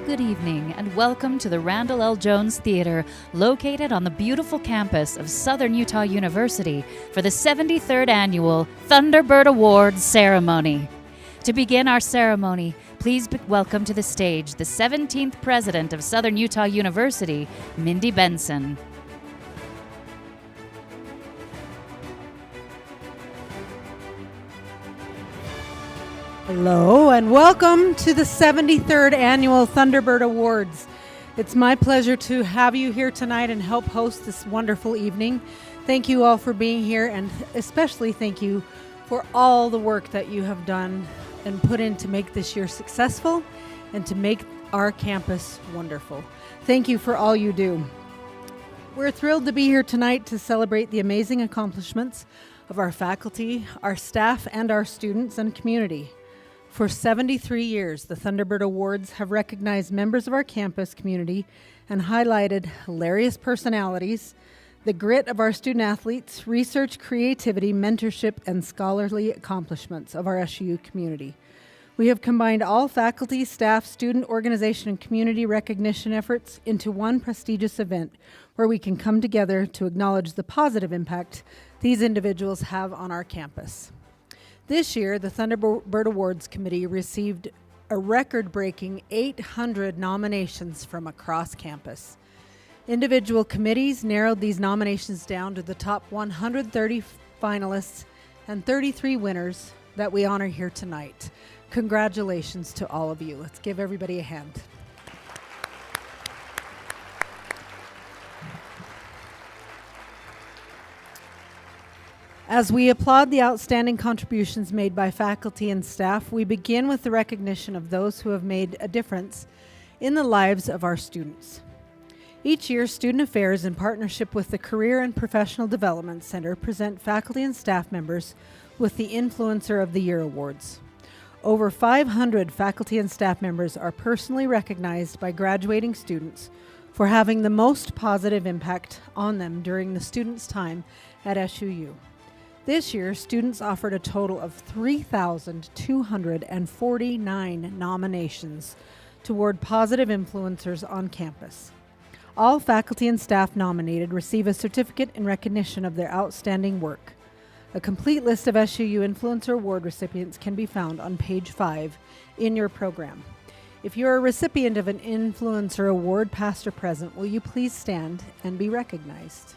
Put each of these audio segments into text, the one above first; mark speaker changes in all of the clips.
Speaker 1: Good evening and welcome to the Randall L. Jones Theater, located on the beautiful campus of Southern Utah University for the 73rd Annual Thunderbird Awards Ceremony. To begin our ceremony, please welcome to the stage the 17th President of Southern Utah University, Mindy Benson.
Speaker 2: Hello and welcome to the 73rd Annual Thunderbird Awards. It's my pleasure to have you here tonight and help host this wonderful evening. Thank you all for being here, and especially thank you for all the work that you have done and put in to make this year successful and to make our campus wonderful. Thank you for all you do. We're thrilled to be here tonight to celebrate the amazing accomplishments of our faculty, our staff, and our students and community. For 73 years, the Thunderbird Awards have recognized members of our campus community and highlighted hilarious personalities, the grit of our student athletes, research, creativity, mentorship, and scholarly accomplishments of our SUU community. We have combined all faculty, staff, student, organization, and community recognition efforts into one prestigious event where we can come together to acknowledge the positive impact these individuals have on our campus. This year, the Thunderbird Awards Committee received a record-breaking 800 nominations from across campus. Individual committees narrowed these nominations down to the top 130 finalists and 33 winners that we honor here tonight. Congratulations to all of you. Let's give everybody a hand. As we applaud the outstanding contributions made by faculty and staff, we begin with the recognition of those who have made a difference in the lives of our students. Each year, Student Affairs, in partnership with the Career and Professional Development Center, present faculty and staff members with the Influencer of the Year Awards. Over 500 faculty and staff members are personally recognized by graduating students for having the most positive impact on them during the students' time at SUU. This year, students offered a total of 3,249 nominations toward positive influencers on campus. All faculty and staff nominated receive a certificate in recognition of their outstanding work. A complete list of SUU Influencer Award recipients can be found on page 5 in your program. If you're a recipient of an Influencer Award, past or present, will you please stand and be recognized?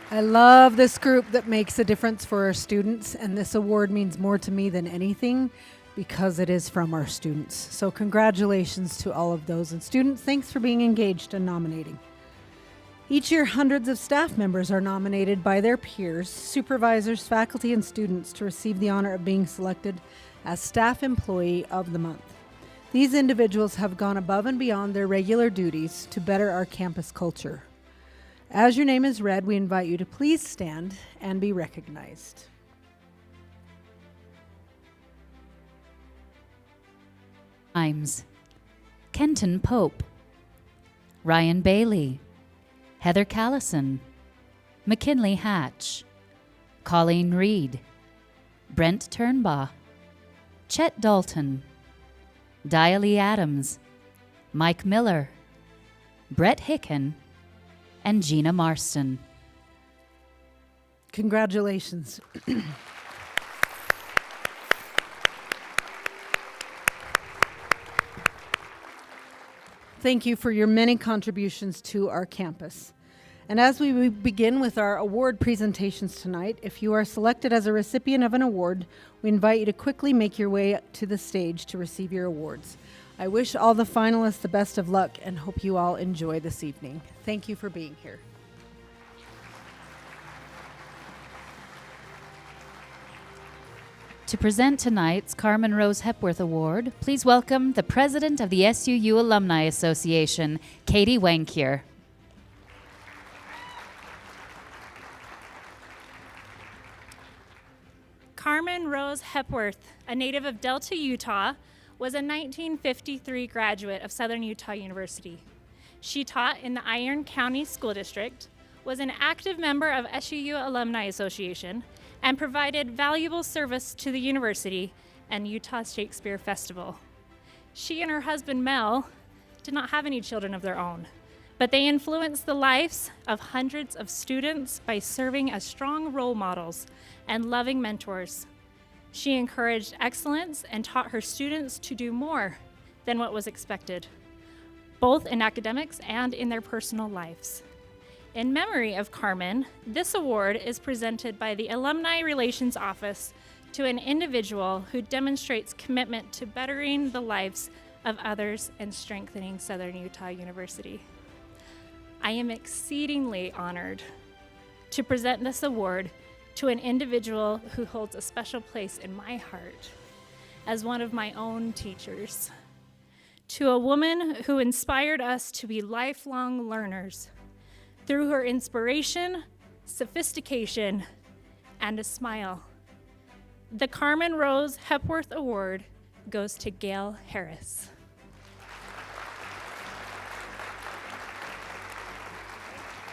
Speaker 2: I love this group that makes a difference for our students, and this award means more to me than anything because it is from our students. So congratulations to all of those. And students, thanks for being engaged and nominating. Each year, hundreds of staff members are nominated by their peers, supervisors, faculty, and students to receive the honor of being selected as Staff Employee of the Month. These individuals have gone above and beyond their regular duties to better our campus culture. As your name is read, we invite you to please stand and be recognized.
Speaker 1: Times: Kenton Pope, Ryan Bailey, Heather Callison, McKinley Hatch, Colleen Reed, Brent Turnbaugh, Chet Dalton, Dialee Adams, Mike Miller, Brett Hicken, and Gina Marston.
Speaker 2: Thank you for your many contributions to our campus. And as we begin with our award presentations tonight, if you are selected as a recipient of an award, we invite you to quickly make your way to the stage to receive your awards. I wish all the finalists the best of luck and hope you all enjoy this evening. Thank you for being here.
Speaker 1: To present tonight's Carmen Rose Hepworth Award, please welcome the president of the SUU Alumni Association, Katie Wankier.
Speaker 3: Carmen Rose Hepworth, a native of Delta, Utah, was a 1953 graduate of Southern Utah University. She taught in the Iron County School District, was an active member of SUU Alumni Association, and provided valuable service to the university and Utah Shakespeare Festival. She and her husband, Mel, did not have any children of their own, but they influenced the lives of hundreds of students by serving as strong role models and loving mentors. She encouraged excellence and taught her students to do more than what was expected, both in academics and in their personal lives. In memory of Carmen, this award is presented by the Alumni Relations Office to an individual who demonstrates commitment to bettering the lives of others and strengthening Southern Utah University. I am exceedingly honored to present this award to an individual who holds a special place in my heart as one of my own teachers, to a woman who inspired us to be lifelong learners through her inspiration, sophistication, and a smile. The Carmen Rose Hepworth Award goes to Gail Harris.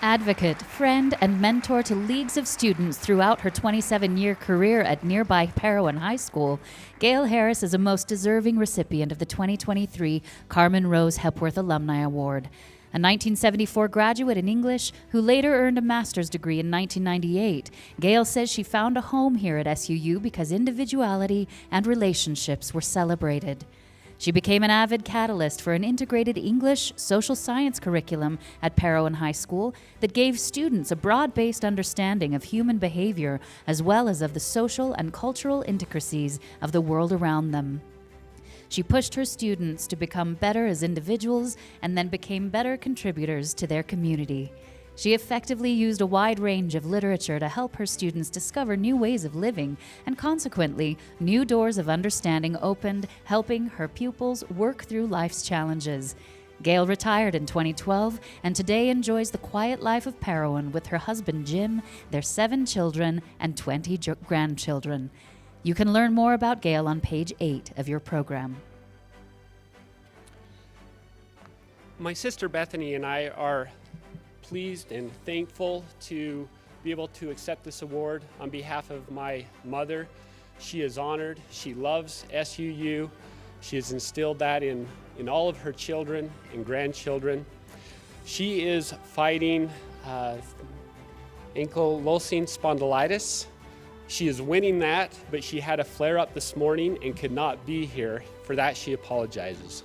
Speaker 1: Advocate, friend, and mentor to leagues of students throughout her 27-year career at nearby Parowan High School, Gail Harris is a most deserving recipient of the 2023 Carmen Rose Hepworth Alumni Award. A 1974 graduate in English who later earned a master's degree in 1998, Gail says she found a home here at SUU because individuality and relationships were celebrated. She became an avid catalyst for an integrated English social science curriculum at Parowan High School that gave students a broad-based understanding of human behavior as well as of the social and cultural intricacies of the world around them. She pushed her students to become better as individuals and then became better contributors to their community. She effectively used a wide range of literature to help her students discover new ways of living, and consequently, new doors of understanding opened, helping her pupils work through life's challenges. Gail retired in 2012 and today enjoys the quiet life of Parowan with her husband Jim, their 7 children, and 20 grandchildren. You can learn more about Gail on page 8 of your program.
Speaker 4: My sister Bethany and I are pleased and thankful to be able to accept this award on behalf of my mother. She is honored. She loves SUU. She has instilled that in all of her children and grandchildren. She is fighting ankylosing spondylitis. She is winning that, but she had a flare-up this morning and could not be here. For that, she apologizes.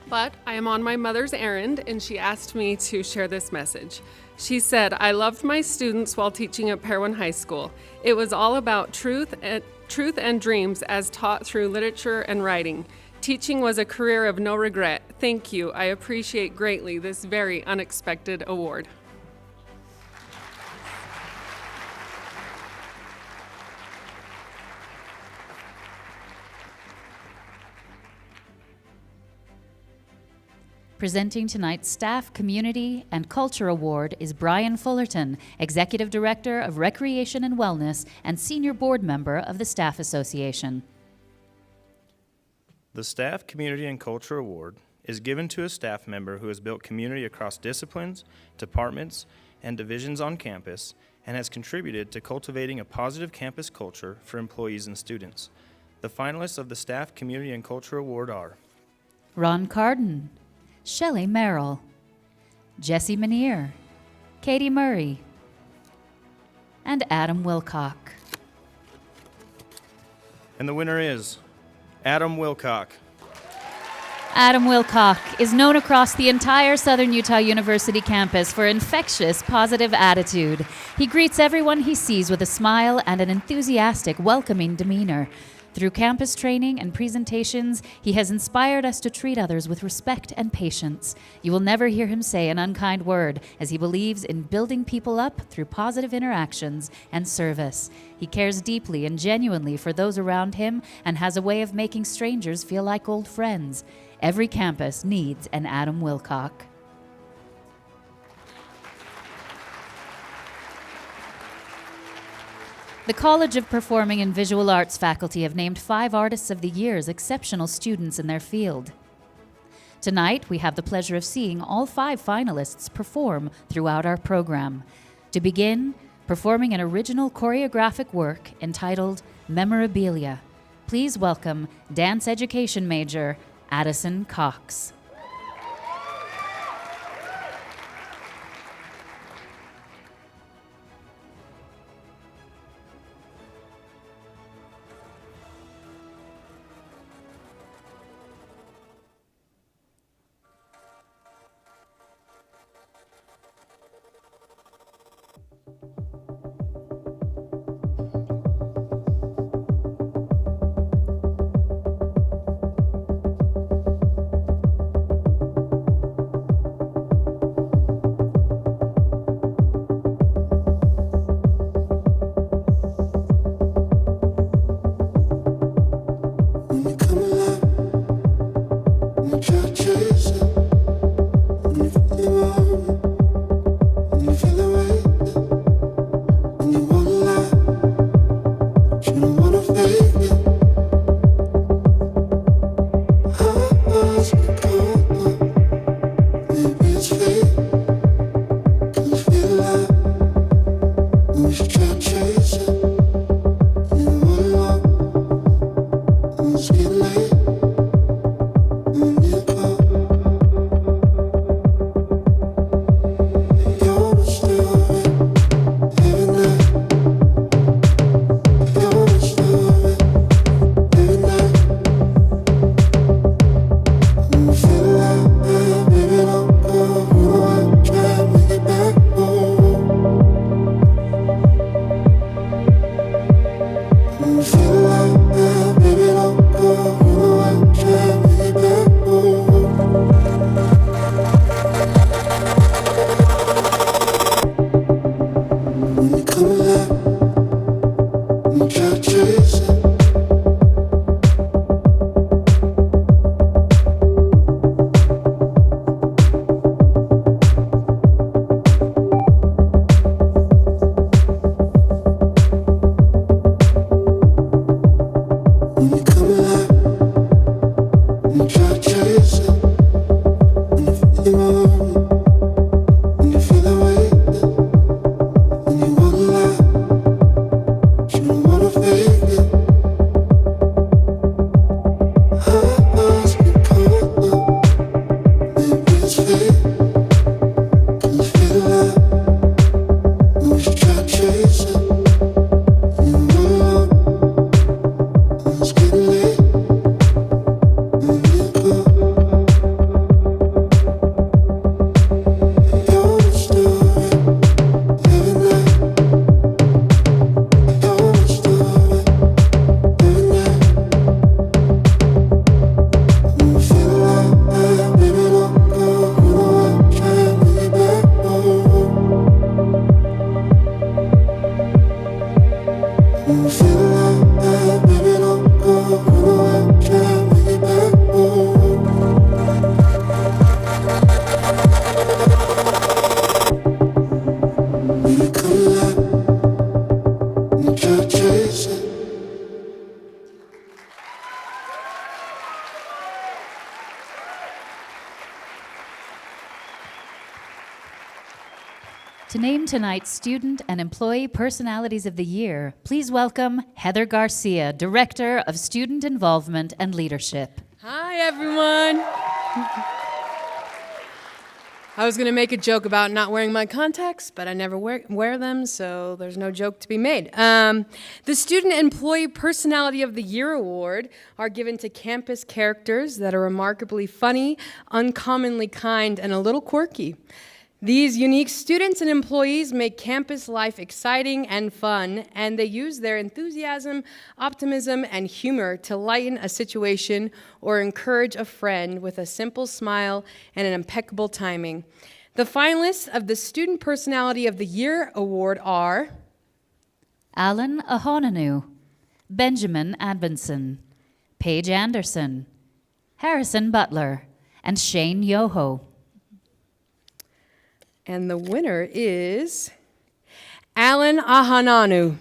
Speaker 5: But I am on my mother's errand, and she asked me to share this message. She said, "I loved my students while teaching at Parowan High School. It was all about truth and dreams as taught through literature and writing. Teaching was a career of no regret. Thank you. I appreciate greatly this very unexpected award."
Speaker 1: Presenting tonight's Staff, Community, and Culture Award is Brian Fullerton, Executive Director of Recreation and Wellness and Senior Board Member of the Staff Association.
Speaker 6: The Staff, Community, and Culture Award is given to a staff member who has built community across disciplines, departments, and divisions on campus and has contributed to cultivating a positive campus culture for employees and students. The finalists of the Staff, Community, and Culture Award are
Speaker 1: Ron Carden, Shelley Merrill, Jesse Manier, Katie Murray, and Adam Wilcock.
Speaker 6: And the winner is Adam Wilcock.
Speaker 1: Adam Wilcock is known across the entire Southern Utah University campus for infectious, positive attitude. He greets everyone he sees with a smile and an enthusiastic, welcoming demeanor. Through campus training and presentations, he has inspired us to treat others with respect and patience. You will never hear him say an unkind word, as he believes in building people up through positive interactions and service. He cares deeply and genuinely for those around him and has a way of making strangers feel like old friends. Every campus needs an Adam Wilcock. The College of Performing and Visual Arts faculty have named 5 Artists of the Year as exceptional students in their field. Tonight, we have the pleasure of seeing all 5 finalists perform throughout our program. To begin, performing an original choreographic work entitled Memorabilia. Please welcome dance education major Addison Cox. To name tonight's Student and Employee Personalities of the Year, please welcome Heather Garcia, Director of Student Involvement and Leadership.
Speaker 7: Hi, everyone. I was going to make a joke about not wearing my contacts, but I never wear them, so there's no joke to be made. The Student Employee Personality of the Year Award are given to campus characters that are remarkably funny, uncommonly kind, and a little quirky. These unique students and employees make campus life exciting and fun, and they use their enthusiasm, optimism, and humor to lighten a situation or encourage a friend with a simple smile and an impeccable timing. The finalists of the Student Personality of the Year Award are
Speaker 1: Alan Ahonanu, Benjamin Advinson, Paige Anderson, Harrison Butler, and Shane Yoho.
Speaker 7: And the winner is Alan Ahananu.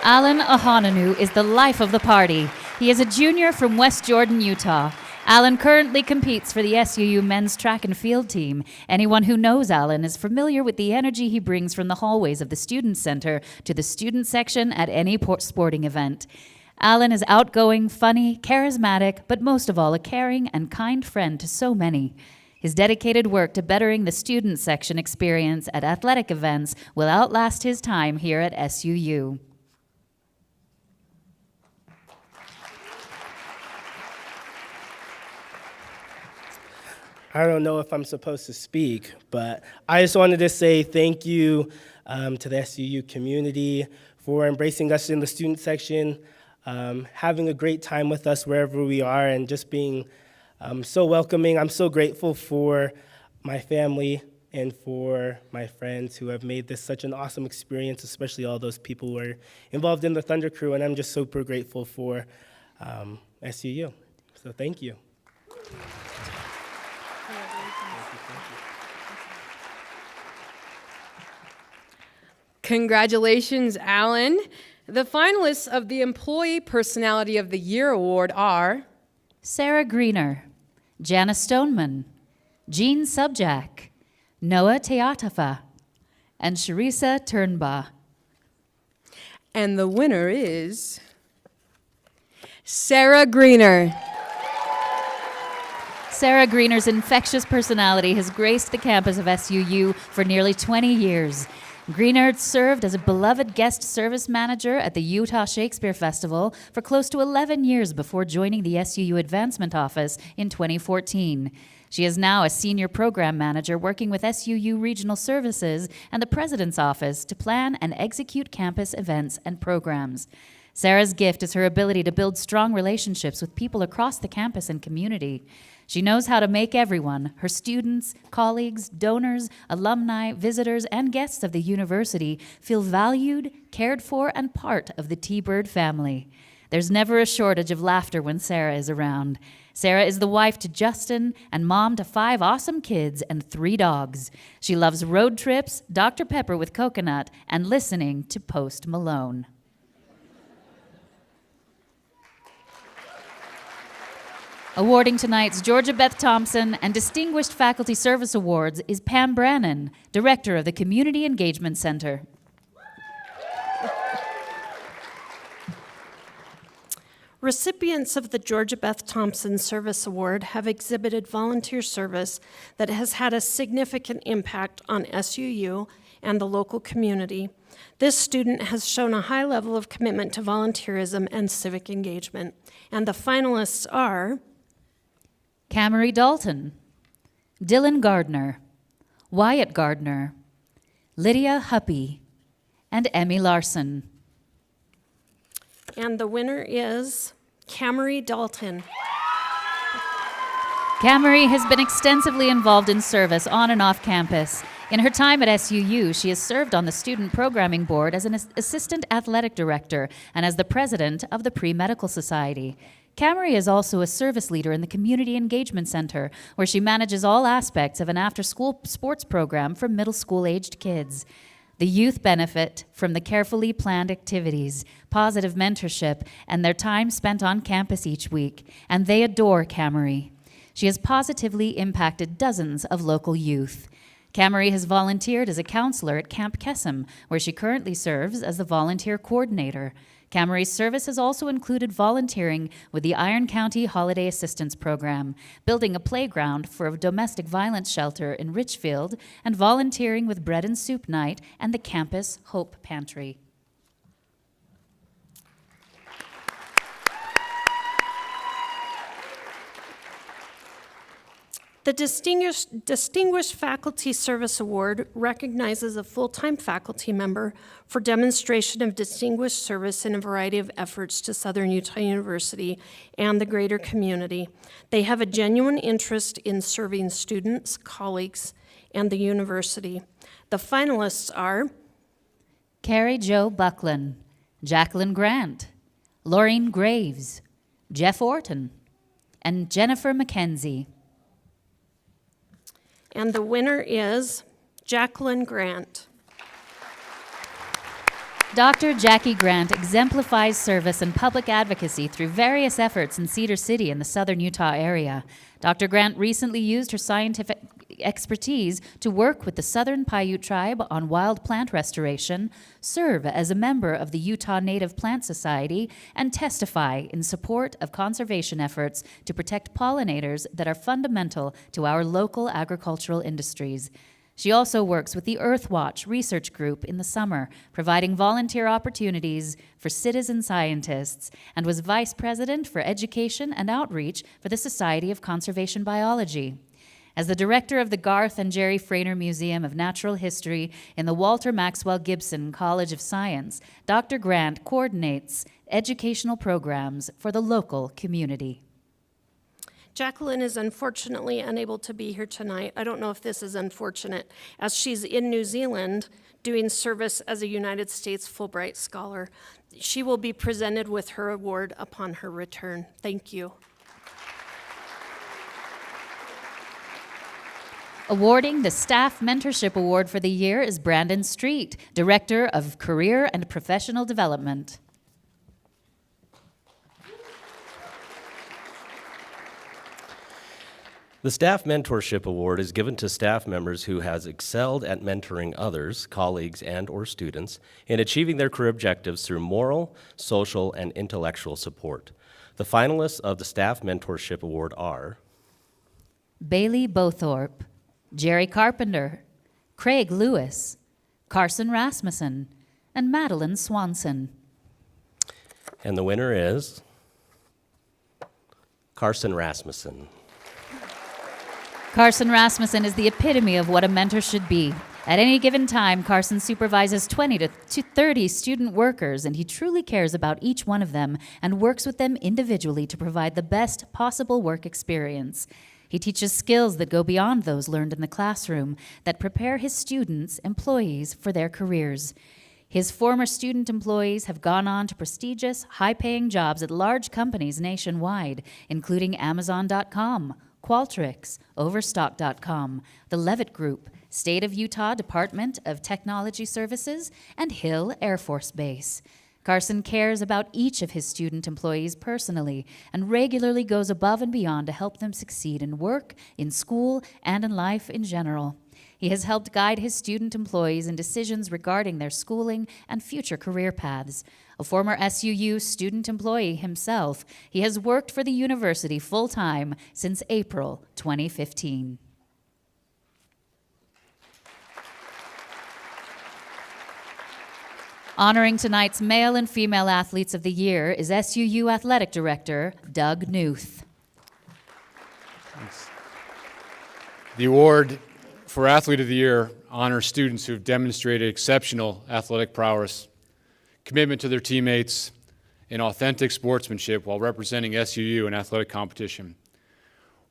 Speaker 1: Alan Ahonanu is the life of the party. He is a junior from West Jordan, Utah. Alan currently competes for the SUU men's track and field team. Anyone who knows Alan is familiar with the energy he brings from the hallways of the Student Center to the student section at any sporting event. Alan is outgoing, funny, charismatic, but most of all a caring and kind friend to so many. His dedicated work to bettering the student section experience at athletic events will outlast his time here at SUU.
Speaker 8: I don't know if I'm supposed to speak, but I just wanted to say thank you to the SUU community for embracing us in the student section, having a great time with us wherever we are, and just being so welcoming. I'm so grateful for my family and for my friends who have made this such an awesome experience, especially all those people who are involved in the Thunder Crew, and I'm just super grateful for SUU. So thank you.
Speaker 7: Congratulations, Alan. The finalists of the Employee Personality of the Year Award are
Speaker 1: Sarah Greener, Janice Stoneman, Jean Subjack, Noah Teatafa, and Sharisa Turnbaugh.
Speaker 7: And the winner is Sarah Greener.
Speaker 1: Sarah Greener's infectious personality has graced the campus of SUU for nearly 20 years. Greener served as a beloved guest service manager at the Utah Shakespeare Festival for close to 11 years before joining the SUU Advancement Office in 2014. She is now a senior program manager working with SUU Regional Services and the President's Office to plan and execute campus events and programs. Sarah's gift is her ability to build strong relationships with people across the campus and community. She knows how to make everyone, her students, colleagues, donors, alumni, visitors, and guests of the university, feel valued, cared for, and part of the T-Bird family. There's never a shortage of laughter when Sarah is around. Sarah is the wife to Justin and mom to 5 awesome kids and 3 dogs. She loves road trips, Dr. Pepper with coconut, and listening to Post Malone. Awarding tonight's Georgia Beth Thompson and Distinguished Faculty Service Awards is Pam Brannon, Director of the Community Engagement Center.
Speaker 9: Recipients of the Georgia Beth Thompson Service Award have exhibited volunteer service that has had a significant impact on SUU and the local community. This student has shown a high level of commitment to volunteerism and civic engagement. And the finalists are
Speaker 1: Camery Dalton, Dylan Gardner, Wyatt Gardner, Lydia Huppy, and Emmy Larson.
Speaker 9: And the winner is Camery Dalton.
Speaker 1: Camery has been extensively involved in service on and off campus. In her time at SUU, she has served on the Student Programming Board as an Assistant Athletic Director and as the President of the Pre-Medical Society. Camery is also a service leader in the Community Engagement Center, where she manages all aspects of an after-school sports program for middle school-aged kids. The youth benefit from the carefully planned activities, positive mentorship, and their time spent on campus each week, and they adore Camery. She has positively impacted dozens of local youth. Camery has volunteered as a counselor at Camp Kesem, where she currently serves as the volunteer coordinator. Camry's service has also included volunteering with the Iron County Holiday Assistance Program, building a playground for a domestic violence shelter in Richfield, and volunteering with Bread and Soup Night and the Campus Hope Pantry.
Speaker 9: The Distinguished Faculty Service Award recognizes a full-time faculty member for demonstration of distinguished service in a variety of efforts to Southern Utah University and the greater community. They have a genuine interest in serving students, colleagues, and the university. The finalists are
Speaker 1: Carrie Jo Buckland, Jacqueline Grant, Laureen Graves, Jeff Orton, and Jennifer McKenzie.
Speaker 9: And the winner is Jacqueline Grant.
Speaker 1: Dr. Jackie Grant exemplifies service and public advocacy through various efforts in Cedar City and the southern Utah area. Dr. Grant recently used her scientific expertise to work with the Southern Paiute tribe on wild plant restoration, serve as a member of the Utah Native Plant Society, and testify in support of conservation efforts to protect pollinators that are fundamental to our local agricultural industries. She also works with the Earthwatch Research Group in the summer, providing volunteer opportunities for citizen scientists, and was Vice President for Education and Outreach for the Society of Conservation Biology. As the director of the Garth and Jerry Frainer Museum of Natural History in the Walter Maxwell Gibson College of Science, Dr. Grant coordinates educational programs for the local community.
Speaker 9: Jacqueline is unfortunately unable to be here tonight. I don't know if this is unfortunate, as she's in New Zealand doing service as a United States Fulbright Scholar. She will be presented with her award upon her return. Thank you.
Speaker 1: Awarding the Staff Mentorship Award for the year is Brandon Street, Director of Career and Professional Development.
Speaker 10: The Staff Mentorship Award is given to staff members who has excelled at mentoring others, colleagues, and/or students in achieving their career objectives through moral, social, and intellectual support. The finalists of the Staff Mentorship Award are
Speaker 1: Bailey Bothorpe, Jerry Carpenter, Craig Lewis, Carson Rasmussen, and Madeline Swanson.
Speaker 10: And the winner is Carson Rasmussen.
Speaker 1: Carson Rasmussen is the epitome of what a mentor should be. At any given time, Carson supervises 20 to 30 student workers, and he truly cares about each one of them and works with them individually to provide the best possible work experience. He teaches skills that go beyond those learned in the classroom, that prepare his students, employees, for their careers. His former student employees have gone on to prestigious, high-paying jobs at large companies nationwide, including Amazon.com, Qualtrics, Overstock.com, the Levitt Group, State of Utah Department of Technology Services, and Hill Air Force Base. Carson cares about each of his student employees personally and regularly goes above and beyond to help them succeed in work, in school, and in life in general. He has helped guide his student employees in decisions regarding their schooling and future career paths. A former SUU student employee himself, he has worked for the university full-time since April 2015. Honoring tonight's male and female athletes of the year is SUU Athletic Director Doug Newth.
Speaker 11: Thanks. The award for Athlete of the Year honors students who have demonstrated exceptional athletic prowess, commitment to their teammates, and authentic sportsmanship while representing SUU in athletic competition.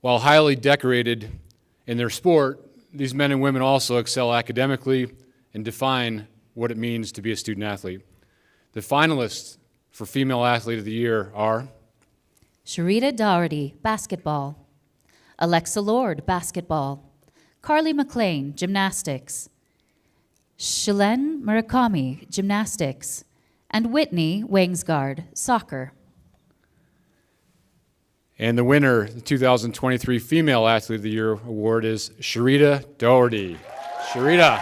Speaker 11: While highly decorated in their sport, these men and women also excel academically and define what it means to be a student athlete. The finalists for Female Athlete of the Year are
Speaker 1: Sharita Doherty, basketball. Alexa Lord, basketball. Carly McLean, gymnastics. Shilen Murakami, gymnastics. And Whitney Wangsgard, soccer.
Speaker 11: And the winner, the 2023 Female Athlete of the Year Award is Sharita Doherty. Sharita.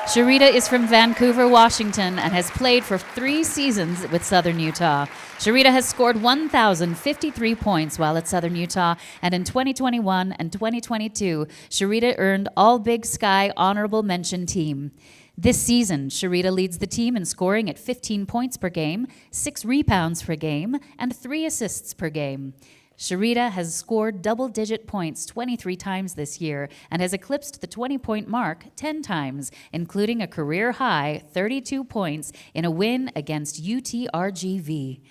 Speaker 1: Sharita is from Vancouver, Washington, and has played for 3 seasons with Southern Utah. Sharita has scored 1,053 points while at Southern Utah, and in 2021 and 2022, Sharita earned All Big Sky Honorable Mention Team. This season, Sharita leads the team in scoring at 15 points per game, 6 rebounds per game, and 3 assists per game. Sharita has scored double-digit points 23 times this year and has eclipsed the 20-point mark 10 times, including a career-high 32 points in a win against UTRGV.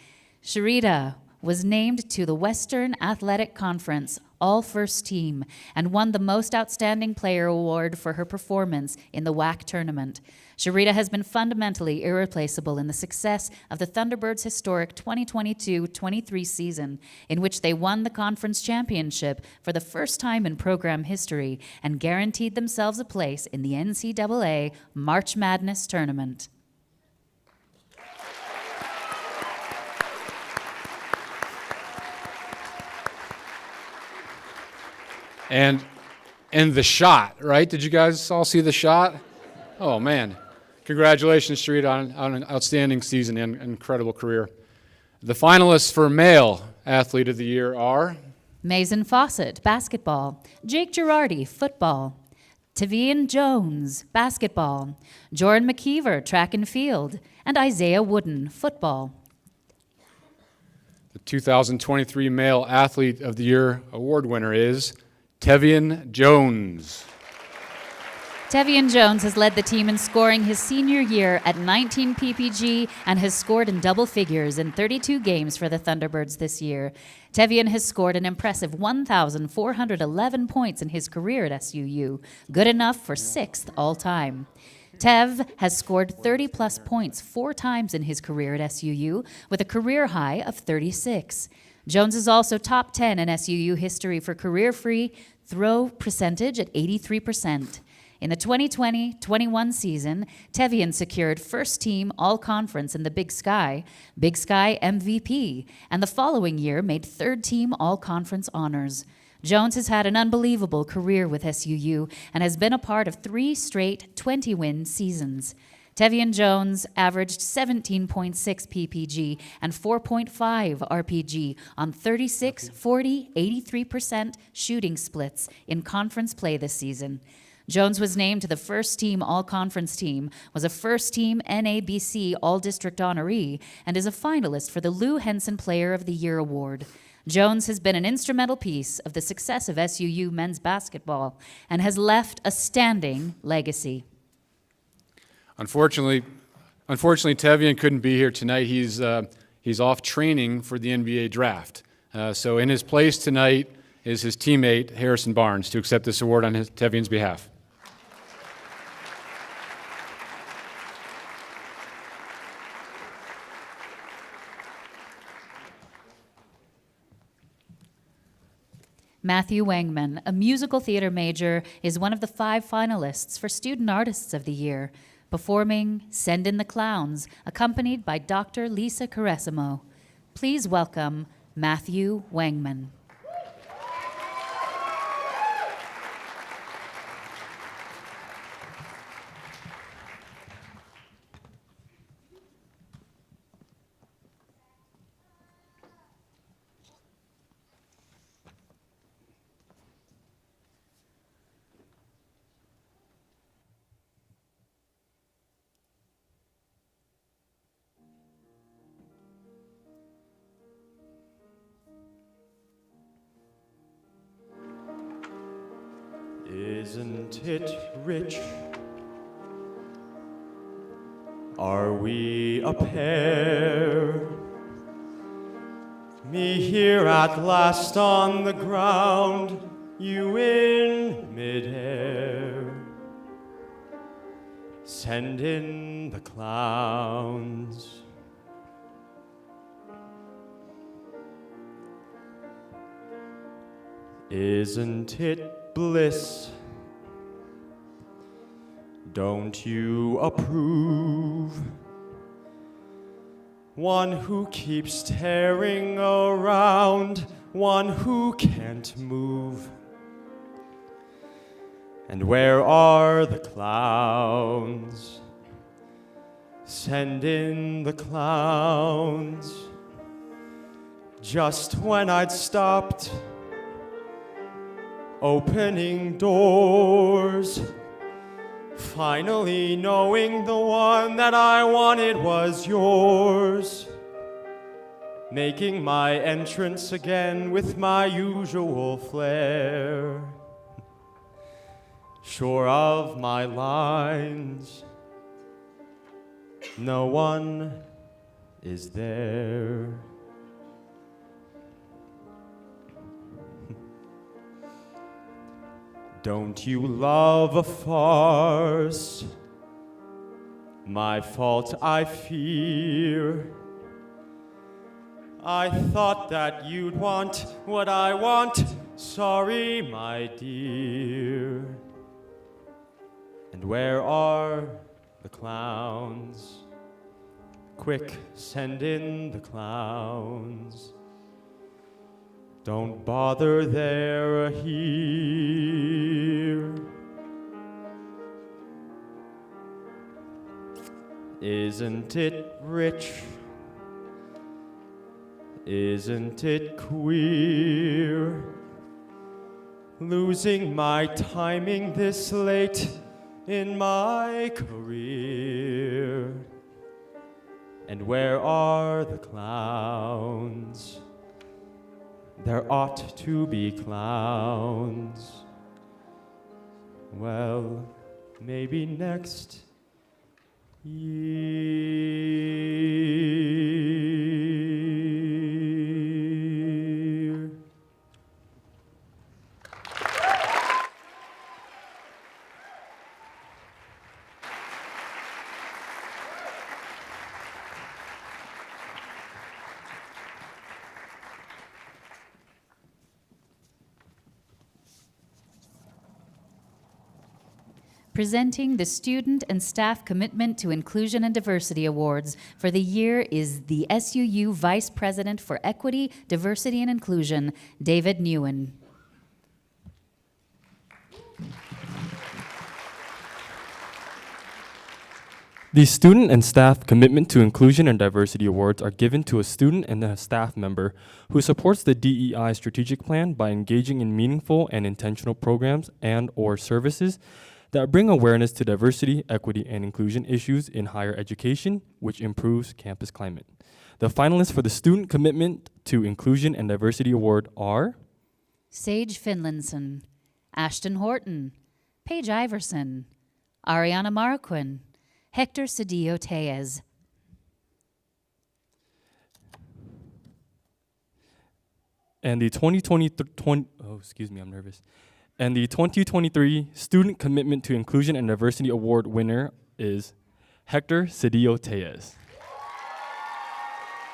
Speaker 1: Sharita was named to the Western Athletic Conference All-First Team and won the Most Outstanding Player Award for her performance in the WAC tournament. Sharita has been fundamentally irreplaceable in the success of the Thunderbirds' historic 2022-23 season, in which they won the conference championship for the first time in program history and guaranteed themselves a place in the NCAA March Madness tournament.
Speaker 11: And the shot, right? Did you guys all see the shot? Oh, man. Congratulations, Sharita, on an outstanding season and incredible career. The finalists for Male Athlete of the Year are
Speaker 1: Mason Fawcett, basketball. Jake Girardi, football. Tavian Jones, basketball. Jordan McKeever, track and field. And Isaiah Wooden, football.
Speaker 11: the 2023 Male Athlete of the Year award winner is Tevian Jones.
Speaker 1: Tevian Jones has led the team in scoring his senior year at 19 PPG and has scored in double figures in 32 games for the Thunderbirds this year. Tevian has scored an impressive 1,411 points in his career at SUU, good enough for 6th all-time. Tev has scored 30-plus points 4 times in his career at SUU, with a career high of 36. Jones is also top 10 in SUU history for career-free throw percentage at 83%. In the 2020-21 season, Tevian secured first-team All-Conference in the Big Sky MVP, and the following year made third-team All-Conference honors. Jones has had an unbelievable career with SUU and has been a part of 3 straight 20-win seasons. Tevian Jones averaged 17.6 PPG and 4.5 RPG on 36, 40, 83% shooting splits in conference play this season. Jones was named to the first-team All-Conference team, was a first-team NABC All-District honoree, and is a finalist for the Lou Henson Player of the Year Award. Jones has been an instrumental piece of the success of SUU men's basketball and has left a standing legacy.
Speaker 11: Unfortunately, Tevian couldn't be here tonight. He's off training for the NBA draft. So in his place tonight is his teammate, Harrison Barnes, to accept this award on Tevian's behalf.
Speaker 1: Matthew Wangman, a musical theater major, is one of the 5 finalists for Student Artists of the Year, performing Send in the Clowns, accompanied by Dr. Lisa Caressimo. Please welcome Matthew Wangman.
Speaker 12: Isn't it rich? Are we a pair? Me here at last on the ground, you in midair. Send in the clowns. Isn't it bliss? Don't you approve? One who keeps tearing around, one who can't move. And where are the clowns? Send in the clowns. Just when I'd stopped opening doors, finally knowing the one that I wanted was yours, making my entrance again with my usual flair, sure of my lines, no one is there. Don't you love a farce? My fault, I fear. I thought that you'd want what I want. Sorry, my dear. And where are the clowns? Quick, send in the clowns. Don't bother, they're here. Isn't it rich? Isn't it queer? Losing my timing this late in my career. And where are the clowns? There ought to be clowns. Well, maybe next year.
Speaker 1: Presenting the Student and Staff Commitment to Inclusion and Diversity Awards for the year is the SUU Vice President for Equity, Diversity, and Inclusion, David Newen.
Speaker 13: The Student and Staff Commitment to Inclusion and Diversity Awards are given to a student and a staff member who supports the DEI strategic plan by engaging in meaningful and intentional programs and/or services that bring awareness to diversity, equity, and inclusion issues in higher education, which improves campus climate. The finalists for the Student Commitment to Inclusion and Diversity Award are
Speaker 1: Sage Finlinson, Ashton Horton, Paige Iverson, Ariana Marquin, Hector Cedillo Tellez.
Speaker 13: And the 2023 Student Commitment to Inclusion and Diversity Award winner is Hector Cedillo Tellez.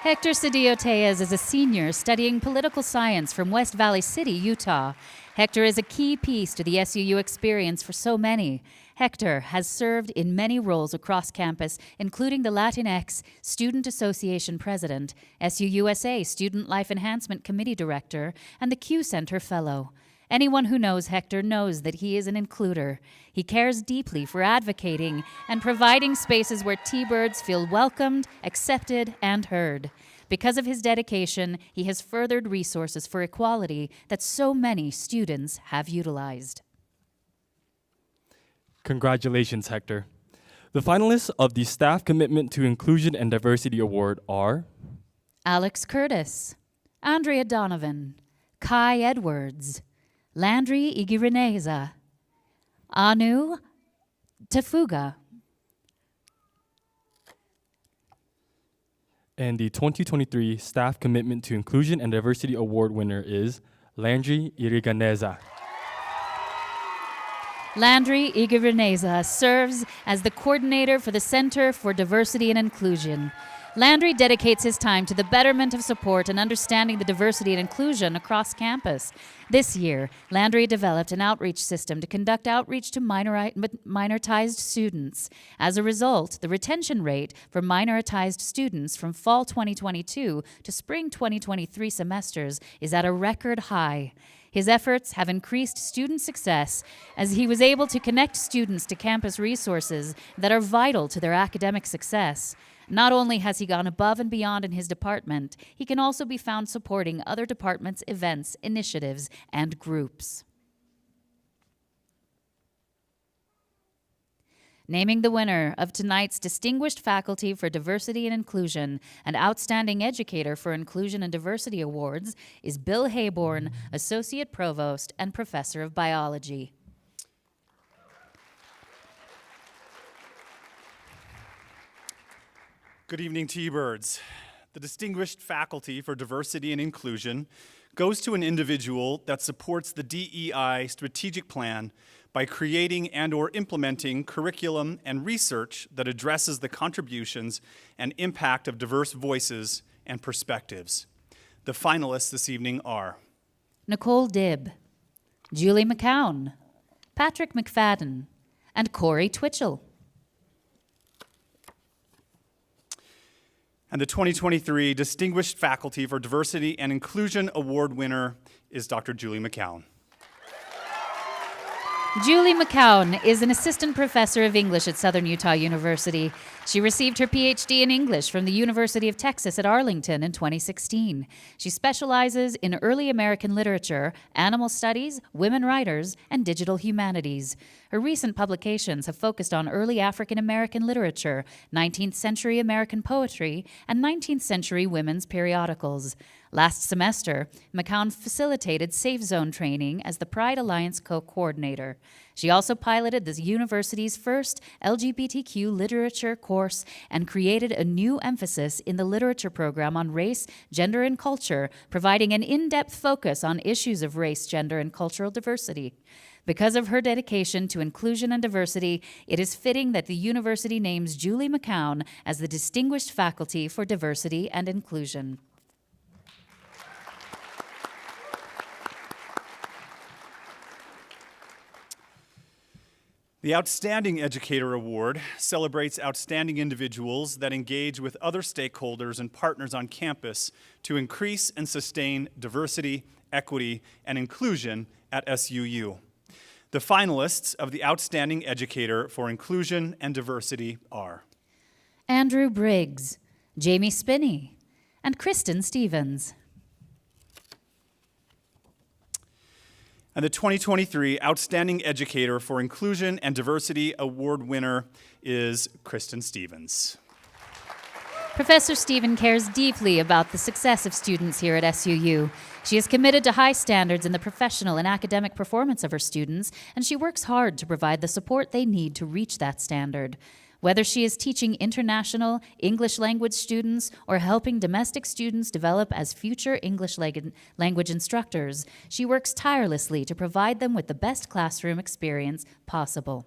Speaker 1: Hector Cedillo Tellez is a senior studying political science from West Valley City, Utah. Hector is a key piece to the SUU experience for so many. Hector has served in many roles across campus, including the Latinx Student Association President, SUUSA Student Life Enhancement Committee Director, and the Q Center Fellow. Anyone who knows Hector knows that he is an includer. He cares deeply for advocating and providing spaces where T-Birds feel welcomed, accepted, and heard. Because of his dedication, he has furthered resources for equality that so many students have utilized.
Speaker 13: Congratulations, Hector. The finalists of the Staff Commitment to Inclusion and Diversity Award are
Speaker 1: Alex Curtis, Andrea Donovan, Kai Edwards, Landry Igireneza, Anu Tafuga.
Speaker 13: And the 2023 Staff Commitment to Inclusion and Diversity Award winner is Landry Iriganeza.
Speaker 1: Landry Igireneza serves as the coordinator for the Center for Diversity and Inclusion. Landry dedicates his time to the betterment of support and understanding the diversity and inclusion across campus. This year, Landry developed an outreach system to conduct outreach to minoritized students. As a result, the retention rate for minoritized students from fall 2022 to spring 2023 semesters is at a record high. His efforts have increased student success as he was able to connect students to campus resources that are vital to their academic success. Not only has he gone above and beyond in his department, he can also be found supporting other departments' events, initiatives, and groups. Naming the winner of tonight's Distinguished Faculty for Diversity and Inclusion and Outstanding Educator for Inclusion and Diversity Awards is Bill Hayborn, Associate Provost and Professor of Biology.
Speaker 14: Good evening, T-Birds. The Distinguished Faculty for Diversity and Inclusion goes to an individual that supports the DEI strategic plan by creating and/or implementing curriculum and research that addresses the contributions and impact of diverse voices and perspectives. The finalists this evening are
Speaker 1: Nicole Dibb, Julie McCown, Patrick McFadden, and Corey Twitchell.
Speaker 14: And the 2023 Distinguished Faculty for Diversity and Inclusion Award winner is Dr. Julie McCown.
Speaker 1: Julie McCown is an assistant professor of English at Southern Utah University. She received her PhD in English from the University of Texas at Arlington in 2016. She specializes in early American literature, animal studies, women writers, and digital humanities. Her recent publications have focused on early African American literature, 19th century American poetry, and 19th century women's periodicals. Last semester, McCown facilitated Safe Zone training as the Pride Alliance co-coordinator. She also piloted the university's first LGBTQ literature course and created a new emphasis in the literature program on race, gender, and culture, providing an in-depth focus on issues of race, gender, and cultural diversity. Because of her dedication to inclusion and diversity, it is fitting that the university names Julie McCown as the Distinguished Faculty for Diversity and Inclusion.
Speaker 14: The Outstanding Educator Award celebrates outstanding individuals that engage with other stakeholders and partners on campus to increase and sustain diversity, equity, and inclusion at SUU. The finalists of the Outstanding Educator for Inclusion and Diversity are
Speaker 1: Andrew Briggs, Jamie Spinney, and Kristen Stevens.
Speaker 14: And the 2023 Outstanding Educator for Inclusion and Diversity Award winner is Kristen Stevens.
Speaker 1: Professor Stephen cares deeply about the success of students here at SUU. She is committed to high standards in the professional and academic performance of her students, and she works hard to provide the support they need to reach that standard. Whether she is teaching international English language students or helping domestic students develop as future English language instructors, she works tirelessly to provide them with the best classroom experience possible.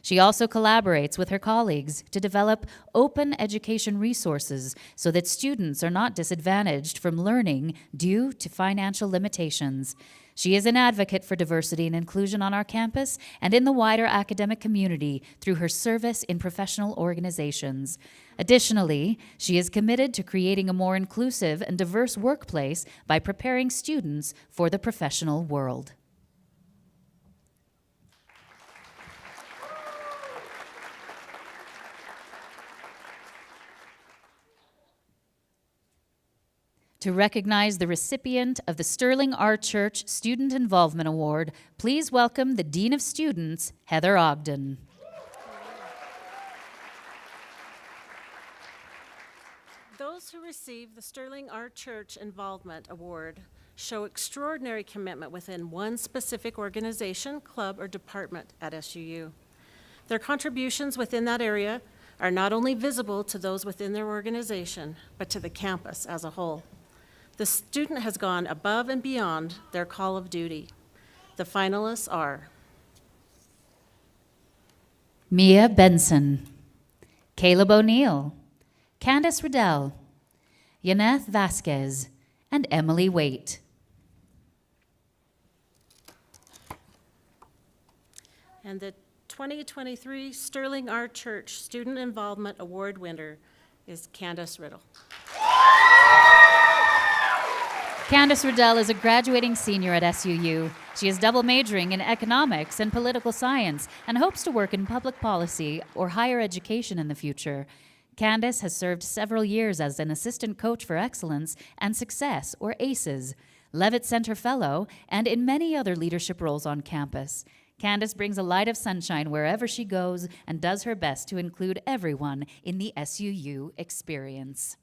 Speaker 1: She also collaborates with her colleagues to develop open education resources so that students are not disadvantaged from learning due to financial limitations. She is an advocate for diversity and inclusion on our campus and in the wider academic community through her service in professional organizations. Additionally, she is committed to creating a more inclusive and diverse workplace by preparing students for the professional world. To recognize the recipient of the Sterling R. Church Student Involvement Award, please welcome the Dean of Students, Heather Ogden.
Speaker 9: Those who receive the Sterling R. Church Involvement Award show extraordinary commitment within one specific organization, club, or department at SUU. Their contributions within that area are not only visible to those within their organization, but to the campus as a whole. The student has gone above and beyond their call of duty. The finalists are
Speaker 1: Mia Benson, Caleb O'Neill, Candace Riddell, Yaneth Vasquez, and Emily Waite.
Speaker 9: And the 2023 Sterling R. Church Student Involvement Award winner is Candace Riddell.
Speaker 1: Candace Riddell is a graduating senior at SUU. She is double majoring in economics and political science and hopes to work in public policy or higher education in the future. Candace has served several years as an assistant coach for excellence and success, or ACES, Levitt Center Fellow, and in many other leadership roles on campus. Candace brings a light of sunshine wherever she goes and does her best to include everyone in the SUU experience.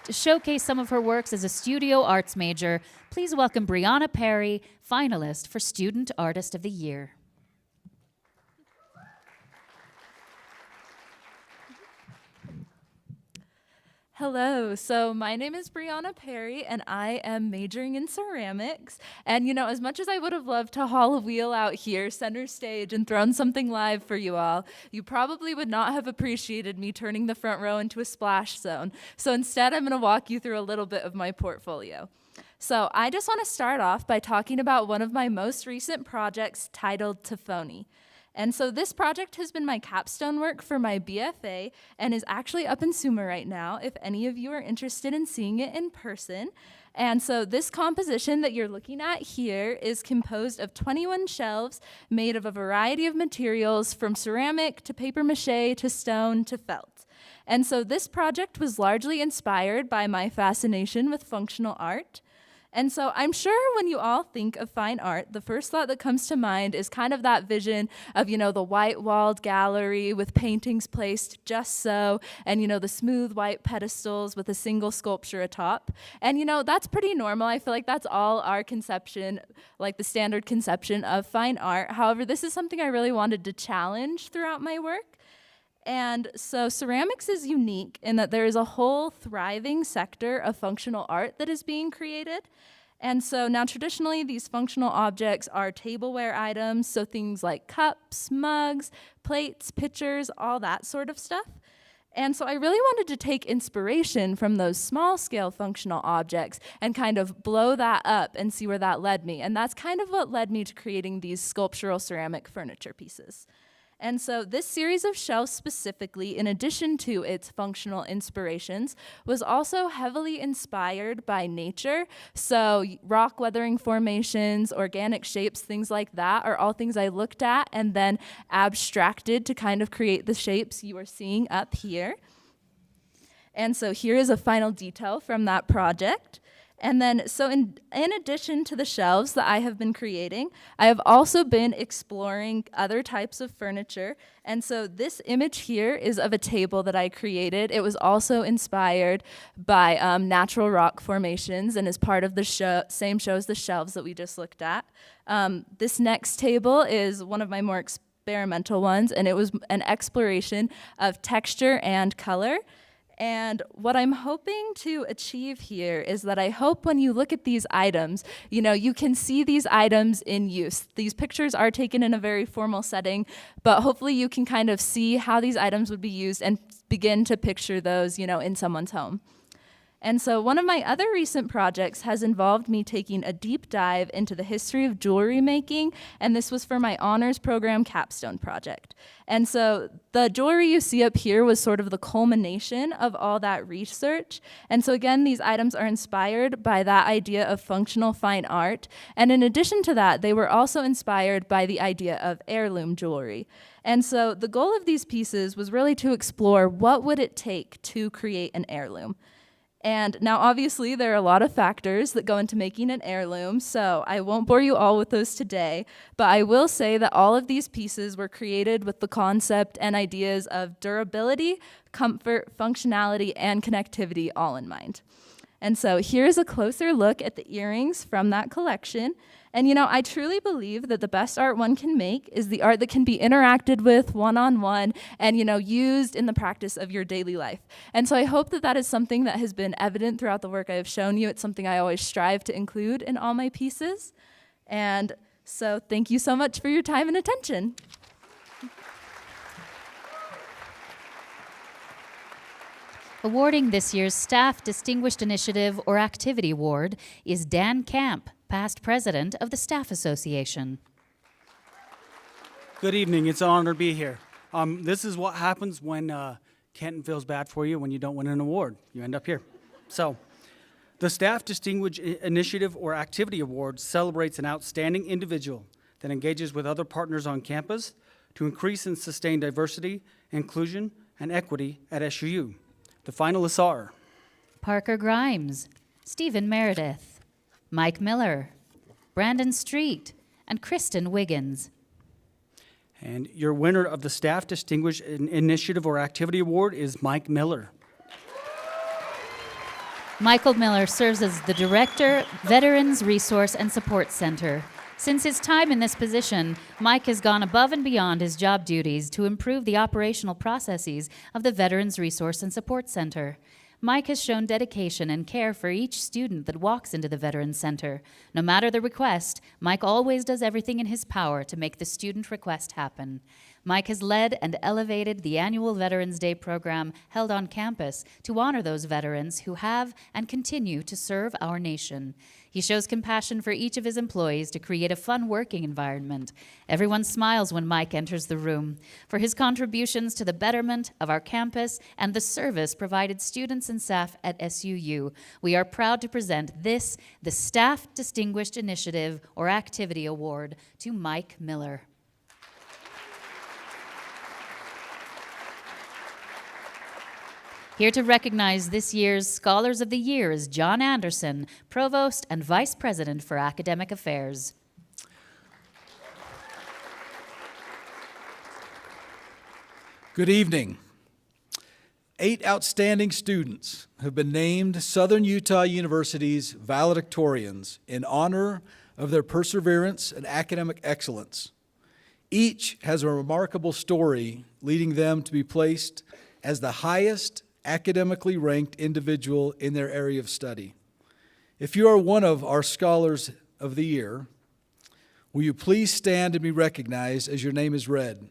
Speaker 1: To showcase some of her works as a studio arts major, please welcome Brianna Perry, finalist for Student Artist of the Year.
Speaker 15: Hello, so my name is Brianna Perry and I am majoring in ceramics. And as much as I would have loved to haul a wheel out here, center stage, and thrown something live for you all, you probably would not have appreciated me turning the front row into a splash zone. So instead, I'm gonna walk you through a little bit of my portfolio. So I just wanna start off by talking about one of my most recent projects titled Tafoni. And so this project has been my capstone work for my BFA and is actually up in SUMA right now if any of you are interested in seeing it in person. And so this composition that you're looking at here is composed of 21 shelves made of a variety of materials from ceramic to paper mache to stone to felt. And so this project was largely inspired by my fascination with functional art. And so I'm sure when you all think of fine art, the first thought that comes to mind is kind of that vision of, the white-walled gallery with paintings placed just so, and, the smooth white pedestals with a single sculpture atop. And, that's pretty normal. I feel like that's all our conception, like the standard conception of fine art. However, this is something I really wanted to challenge throughout my work. And so ceramics is unique in that there is a whole thriving sector of functional art that is being created. And so now traditionally these functional objects are tableware items, so things like cups, mugs, plates, pitchers, all that sort of stuff. And so I really wanted to take inspiration from those small scale functional objects and kind of blow that up and see where that led me. And that's kind of what led me to creating these sculptural ceramic furniture pieces. And so this series of shelves specifically, in addition to its functional inspirations, was also heavily inspired by nature. So rock weathering formations, organic shapes, things like that are all things I looked at and then abstracted to kind of create the shapes you are seeing up here. And so here is a final detail from that project. And then, so in addition to the shelves that I have been creating, I have also been exploring other types of furniture. And so this image here is of a table that I created. It was also inspired by natural rock formations and is part of the same show as the shelves that we just looked at. This next table is one of my more experimental ones, and it was an exploration of texture and color. And what I'm hoping to achieve here is that I hope when you look at these items, you can see these items in use. These pictures are taken in a very formal setting, but hopefully you can kind of see how these items would be used and begin to picture those, in someone's home. And so one of my other recent projects has involved me taking a deep dive into the history of jewelry making, and this was for my honors program capstone project. And so the jewelry you see up here was sort of the culmination of all that research. And so again, these items are inspired by that idea of functional fine art. And in addition to that, they were also inspired by the idea of heirloom jewelry. And so the goal of these pieces was really to explore what would it take to create an heirloom. And now obviously there are a lot of factors that go into making an heirloom, so I won't bore you all with those today, but I will say that all of these pieces were created with the concept and ideas of durability, comfort, functionality, and connectivity all in mind. And so here's a closer look at the earrings from that collection. And I truly believe that the best art one can make is the art that can be interacted with one-on-one and, used in the practice of your daily life. And so I hope that that is something that has been evident throughout the work I have shown you. It's something I always strive to include in all my pieces. And so thank you so much for your time and attention.
Speaker 1: Awarding this year's Staff Distinguished Initiative or Activity Award is Dan Camp, past president of the Staff Association.
Speaker 16: Good evening. It's an honor to be here. This is what happens when Canton feels bad for you when you don't win an award. You end up here. So, the Staff Distinguished Initiative or Activity Award celebrates an outstanding individual that engages with other partners on campus to increase and sustain diversity, inclusion, and equity at SUU. The finalists are
Speaker 1: Parker Grimes, Stephen Meredith, Mike Miller, Brandon Street, and Kristen Wiggins.
Speaker 16: And your winner of the Staff Distinguished Initiative or Activity Award is Mike Miller.
Speaker 1: Michael Miller serves as the Director, Veterans Resource and Support Center. Since his time in this position, Mike has gone above and beyond his job duties to improve the operational processes of the Veterans Resource and Support Center. Mike has shown dedication and care for each student that walks into the Veterans Center. No matter the request, Mike always does everything in his power to make the student request happen. Mike has led and elevated the annual Veterans Day program held on campus to honor those veterans who have and continue to serve our nation. He shows compassion for each of his employees to create a fun working environment. Everyone smiles when Mike enters the room. For his contributions to the betterment of our campus and the service provided students and staff at SUU, we are proud to present this, the Staff Distinguished Initiative or Activity Award, to Mike Miller. Here to recognize this year's Scholars of the Year is John Anderson, Provost and Vice President for Academic Affairs.
Speaker 17: Good evening. 8 outstanding students have been named Southern Utah University's valedictorians in honor of their perseverance and academic excellence. Each has a remarkable story leading them to be placed as the highest academically ranked individual in their area of study. If you are one of our Scholars of the Year, will you please stand and be recognized as your name is read?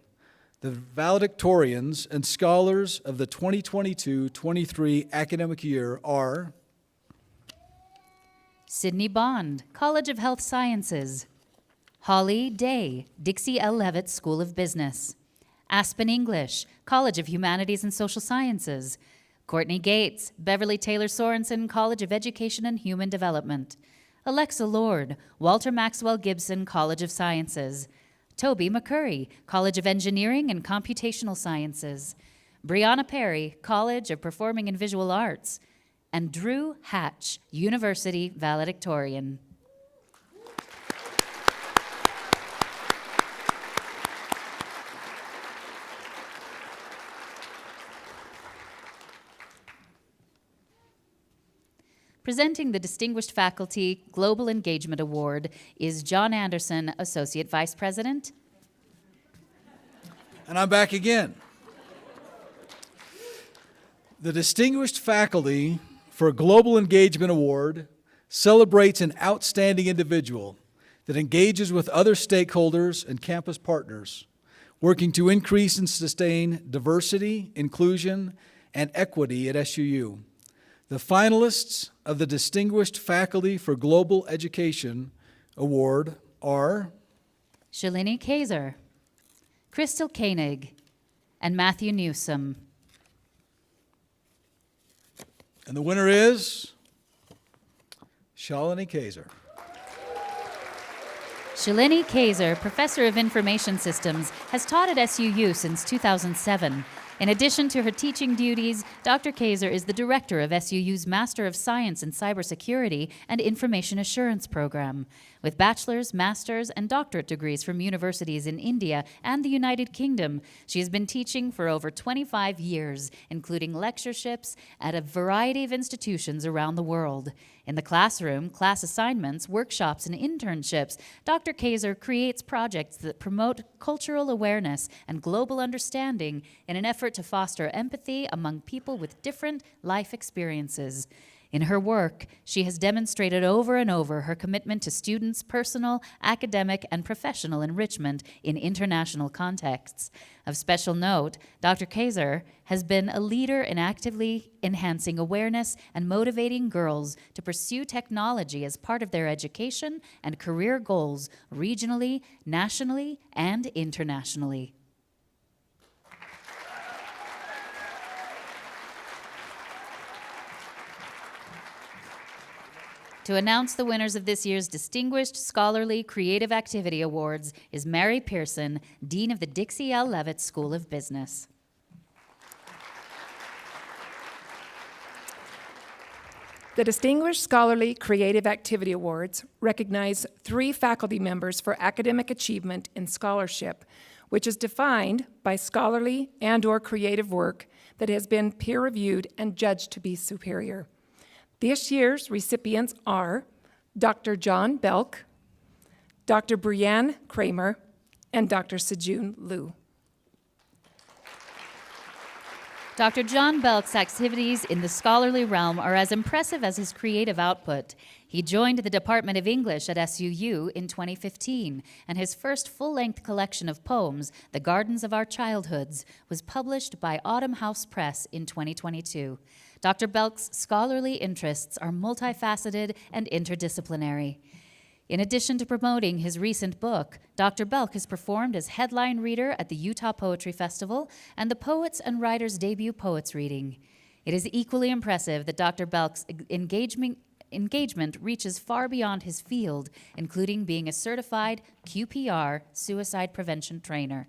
Speaker 17: The valedictorians and scholars of the 2022-23 academic year are
Speaker 1: Sydney Bond, College of Health Sciences. Holly Day, Dixie L. Levitt School of Business. Aspen English, College of Humanities and Social Sciences. Courtney Gates, Beverly Taylor Sorensen College of Education and Human Development. Alexa Lord, Walter Maxwell Gibson College of Sciences. Toby McCurry, College of Engineering and Computational Sciences. Brianna Perry, College of Performing and Visual Arts. And Drew Hatch, University valedictorian. Presenting the Distinguished Faculty Global Engagement Award is John Anderson, Associate Vice President.
Speaker 17: And I'm back again. The Distinguished Faculty for Global Engagement Award celebrates an outstanding individual that engages with other stakeholders and campus partners, working to increase and sustain diversity, inclusion, and equity at SUU. The finalists of the Distinguished Faculty for Global Education Award are
Speaker 1: Shalini Kaiser, Crystal Koenig, and Matthew Newsom.
Speaker 17: And the winner is Shalini Kaiser.
Speaker 1: Shalini Kaiser, Professor of Information Systems, has taught at SUU since 2007. In addition to her teaching duties, Dr. Kaiser is the director of SUU's Master of Science in Cybersecurity and Information Assurance program. With bachelor's, master's, and doctorate degrees from universities in India and the United Kingdom, she has been teaching for over 25 years, including lectureships at a variety of institutions around the world. In the classroom, class assignments, workshops, and internships, Dr. Kaiser creates projects that promote cultural awareness and global understanding in an effort to foster empathy among people with different life experiences. In her work, she has demonstrated over and over her commitment to students' personal, academic, and professional enrichment in international contexts. Of special note, Dr. Kaiser has been a leader in actively enhancing awareness and motivating girls to pursue technology as part of their education and career goals regionally, nationally, and internationally. To announce the winners of this year's Distinguished Scholarly Creative Activity Awards is Mary Pearson, Dean of the Dixie L. Levitt School of Business.
Speaker 18: The Distinguished Scholarly Creative Activity Awards recognize 3 faculty members for academic achievement in scholarship, which is defined by scholarly and/or creative work that has been peer-reviewed and judged to be superior. This year's recipients are Dr. John Belk, Dr. Brianne Kramer, and Dr. Sejun Liu.
Speaker 1: Dr. John Belk's activities in the scholarly realm are as impressive as his creative output. He joined the Department of English at SUU in 2015, and his first full-length collection of poems, The Gardens of Our Childhoods, was published by Autumn House Press in 2022. Dr. Belk's scholarly interests are multifaceted and interdisciplinary. In addition to promoting his recent book, Dr. Belk has performed as headline reader at the Utah Poetry Festival and the Poets and Writers Debut Poets Reading. It is equally impressive that Dr. Belk's engagement reaches far beyond his field, including being a certified QPR suicide prevention trainer.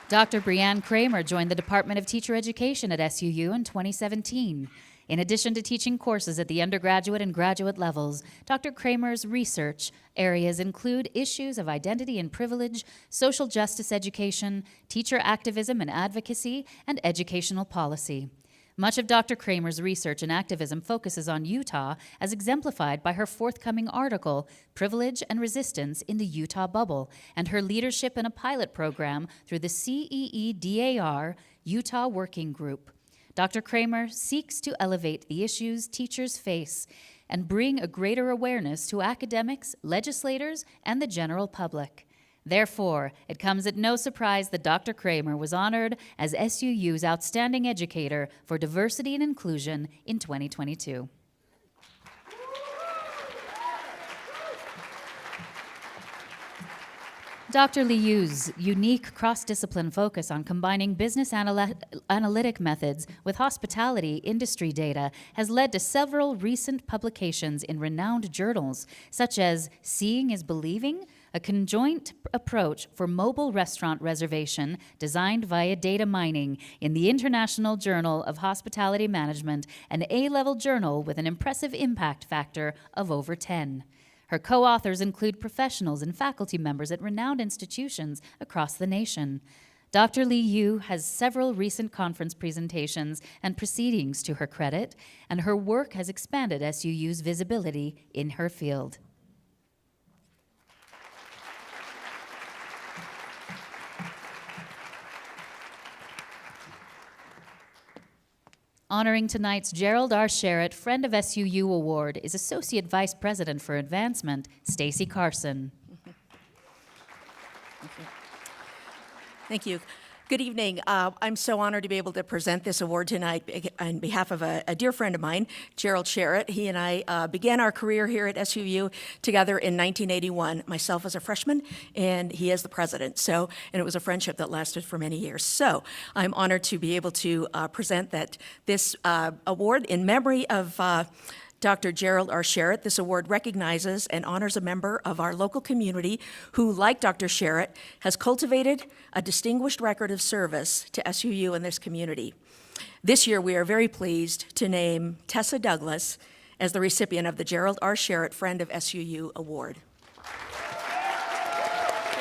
Speaker 1: Dr. Brianne Kramer joined the Department of Teacher Education at SUU in 2017. In addition to teaching courses at the undergraduate and graduate levels, Dr. Kramer's research areas include issues of identity and privilege, social justice education, teacher activism and advocacy, and educational policy. Much of Dr. Kramer's research and activism focuses on Utah, as exemplified by her forthcoming article, Privilege and Resistance in the Utah Bubble, and her leadership in a pilot program through the CEEDAR Utah Working Group. Dr. Kramer seeks to elevate the issues teachers face and bring a greater awareness to academics, legislators, and the general public. Therefore, it comes at no surprise that Dr. Kramer was honored as SUU's Outstanding Educator for Diversity and Inclusion in 2022. Dr. Liu's unique cross-discipline focus on combining business analytic methods with hospitality industry data has led to several recent publications in renowned journals, such as Seeing is Believing, a conjoint approach for mobile restaurant reservation designed via data mining in the International Journal of Hospitality Management, an A-level journal with an impressive impact factor of over 10. Her co-authors include professionals and faculty members at renowned institutions across the nation. Dr. Liu has several recent conference presentations and proceedings to her credit, and her work has expanded SUU's visibility in her field. Honoring tonight's Gerald R. Sherritt Friend of SUU Award is Associate Vice President for Advancement, Stacy Carson.
Speaker 19: Thank you. Good evening. I'm so honored to be able to present this award tonight on behalf of a dear friend of mine, Gerald Sherritt. He and I began our career here at SUU together in 1981, myself as a freshman and he as the president. And it was a friendship that lasted for many years. So I'm honored to be able to present this award in memory of Dr. Gerald R. Sherritt. This award recognizes and honors a member of our local community who, like Dr. Sherritt, has cultivated a distinguished record of service to SUU and this community. This year, we are very pleased to name Tessa Douglas as the recipient of the Gerald R. Sherritt Friend of SUU Award.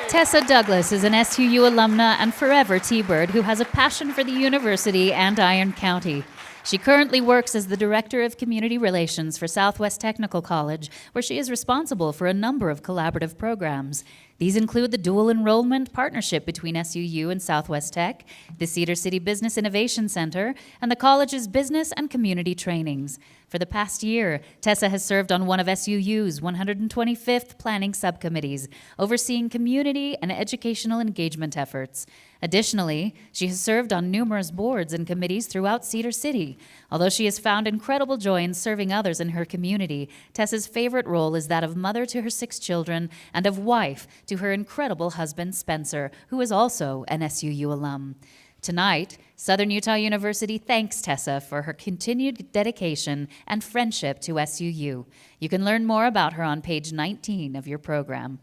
Speaker 1: Tessa Douglas is an SUU alumna and forever T-Bird who has a passion for the university and Iron County. She currently works as the Director of Community Relations for Southwest Technical College, where she is responsible for a number of collaborative programs. These include the dual enrollment partnership between SUU and Southwest Tech, the Cedar City Business Innovation Center, and the college's business and community trainings. For the past year, Tessa has served on one of SUU's 125th planning subcommittees, overseeing community and educational engagement efforts. Additionally, she has served on numerous boards and committees throughout Cedar City. Although she has found incredible joy in serving others in her community, Tessa's favorite role is that of mother to her 6 children and of wife to her incredible husband, Spencer, who is also an SUU alum. Tonight, Southern Utah University thanks Tessa for her continued dedication and friendship to SUU. You can learn more about her on page 19 of your program.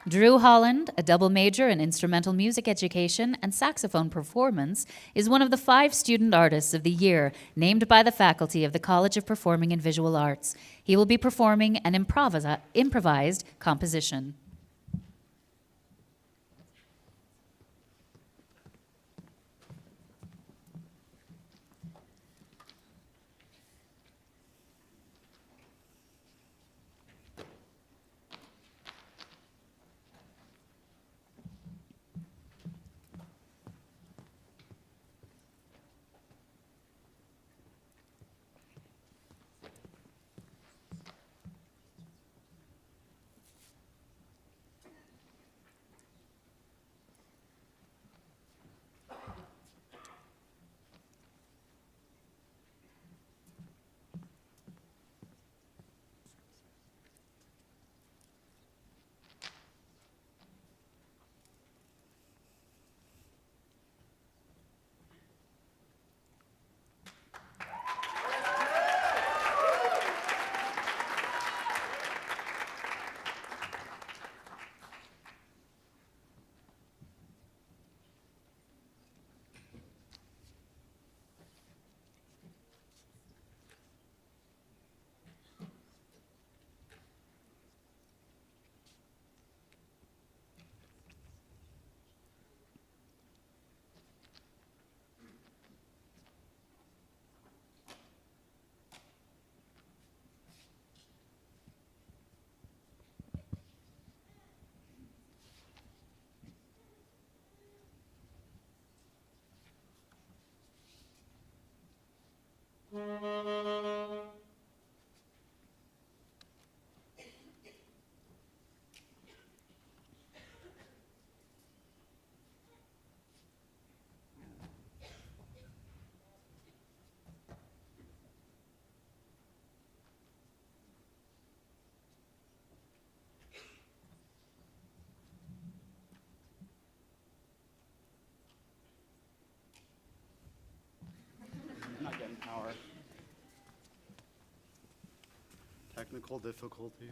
Speaker 1: Drew Holland, a double major in instrumental music education and saxophone performance, is one of the 5 student artists of the year named by the faculty of the College of Performing and Visual Arts. He will be performing an improvised composition.
Speaker 20: Not getting power. Technical difficulties.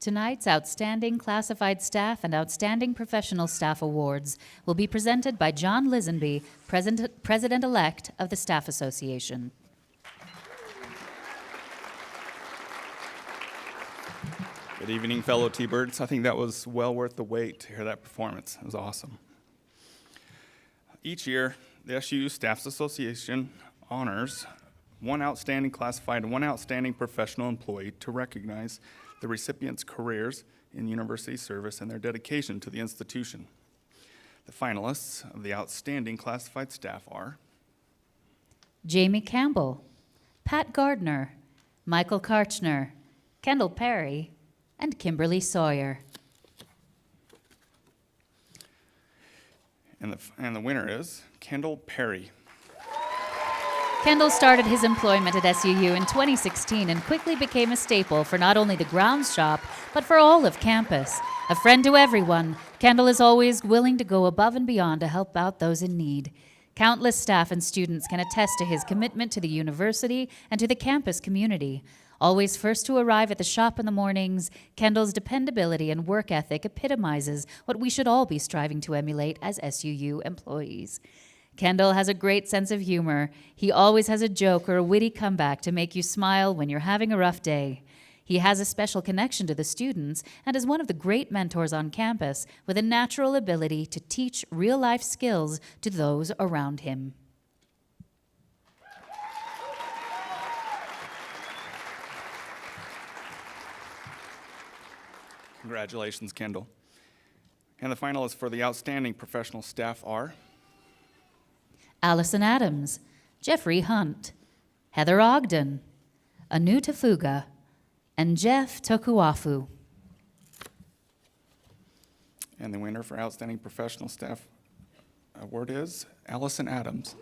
Speaker 1: Tonight's Outstanding Classified Staff and Outstanding Professional Staff Awards will be presented by John Lisenby, President-elect of the Staff Association.
Speaker 21: Good evening, fellow T-Birds. I think that was well worth the wait to hear that performance. It was awesome. Each year, the SUU Staffs Association honors one outstanding classified and one outstanding professional employee to recognize the recipients' careers in university service and their dedication to the institution. The finalists of the outstanding classified staff are
Speaker 1: Jamie Campbell, Pat Gardner, Michael Karchner, Kendall Perry, and Kimberly Sawyer.
Speaker 21: And the winner is Kendall Perry.
Speaker 1: Kendall started his employment at SUU in 2016 and quickly became a staple for not only the grounds shop, but for all of campus. A friend to everyone, Kendall is always willing to go above and beyond to help out those in need. Countless staff and students can attest to his commitment to the university and to the campus community. Always first to arrive at the shop in the mornings, Kendall's dependability and work ethic epitomizes what we should all be striving to emulate as SUU employees. Kendall has a great sense of humor. He always has a joke or a witty comeback to make you smile when you're having a rough day. He has a special connection to the students and is one of the great mentors on campus with a natural ability to teach real-life skills to those around him.
Speaker 21: Congratulations, Kendall. And the finalists for the outstanding professional staff are
Speaker 1: Allison Adams, Jeffrey Hunt, Heather Ogden, Anu Tafuga, and Jeff Tokuafu.
Speaker 21: And the winner for Outstanding Professional Staff Award is Allison Adams.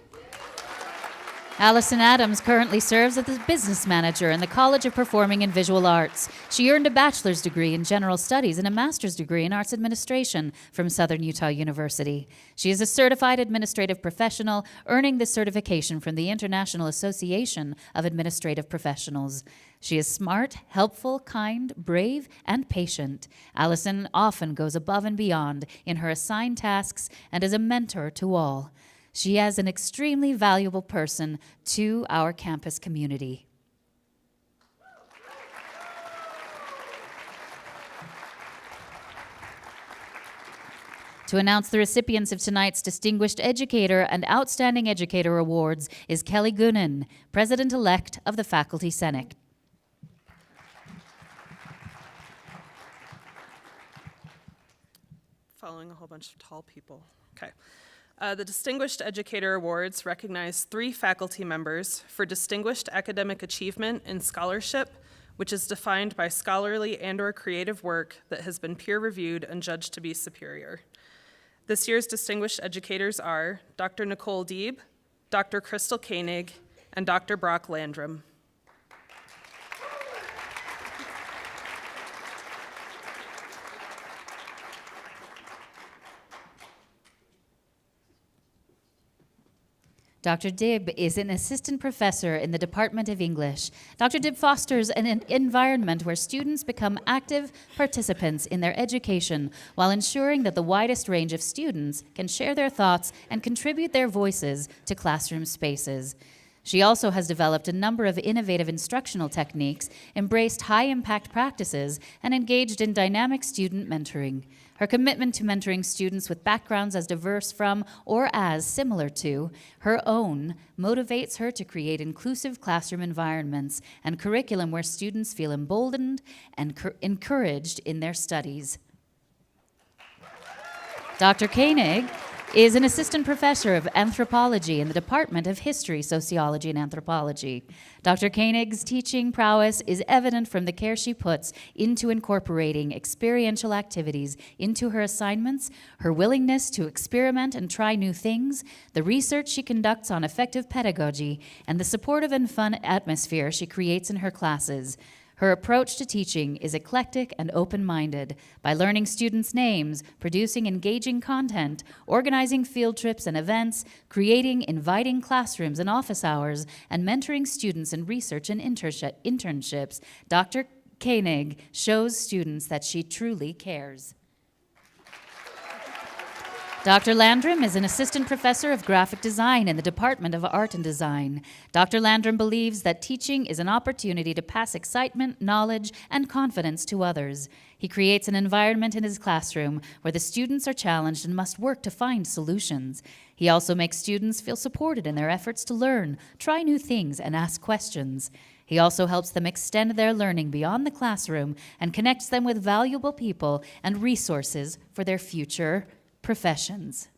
Speaker 1: Allison Adams currently serves as the business manager in the College of Performing and Visual Arts. She earned a bachelor's degree in general studies and a master's degree in arts administration from Southern Utah University. She is a certified administrative professional, earning this certification from the International Association of Administrative Professionals. She is smart, helpful, kind, brave, and patient. Allison often goes above and beyond in her assigned tasks and is a mentor to all. She is an extremely valuable person to our campus community. To announce the recipients of tonight's Distinguished Educator and Outstanding Educator Awards is Kelly Goonan, President-elect of the Faculty Senate.
Speaker 22: Following a whole bunch of tall people. Okay. The Distinguished Educator Awards recognize 3 faculty members for distinguished academic achievement in scholarship, which is defined by scholarly and/or creative work that has been peer-reviewed and judged to be superior. This year's distinguished educators are Dr. Nicole Deeb, Dr. Crystal Koenig, and Dr. Brock Landrum.
Speaker 1: Dr. Dibb is an assistant professor in the Department of English. Dr. Dibb fosters an environment where students become active participants in their education while ensuring that the widest range of students can share their thoughts and contribute their voices to classroom spaces. She also has developed a number of innovative instructional techniques, embraced high-impact practices, and engaged in dynamic student mentoring. Her commitment to mentoring students with backgrounds as diverse from or as similar to her own motivates her to create inclusive classroom environments and curriculum where students feel emboldened and encouraged in their studies. Dr. Koenig is an assistant professor of anthropology in the Department of History, Sociology, and Anthropology. Dr. Koenig's teaching prowess is evident from the care she puts into incorporating experiential activities into her assignments, her willingness to experiment and try new things, the research she conducts on effective pedagogy, and the supportive and fun atmosphere she creates in her classes. Her approach to teaching is eclectic and open-minded. By learning students' names, producing engaging content, organizing field trips and events, creating inviting classrooms and office hours, and mentoring students in research and internships, Dr. Koenig shows students that she truly cares. Dr. Landrum is an assistant professor of graphic design in the Department of Art and Design. Dr. Landrum believes that teaching is an opportunity to pass excitement, knowledge, and confidence to others. He creates an environment in his classroom where the students are challenged and must work to find solutions. He also makes students feel supported in their efforts to learn, try new things, and ask questions. He also helps them extend their learning beyond the classroom and connects them with valuable people and resources for their future professions.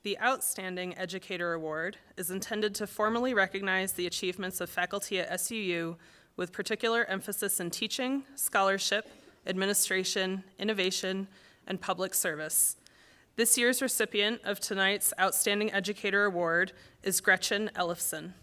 Speaker 22: The Outstanding Educator Award is intended to formally recognize the achievements of faculty at SUU with particular emphasis in teaching, scholarship, administration, innovation, and public service. This year's recipient of tonight's Outstanding Educator Award is Gretchen Ellefson.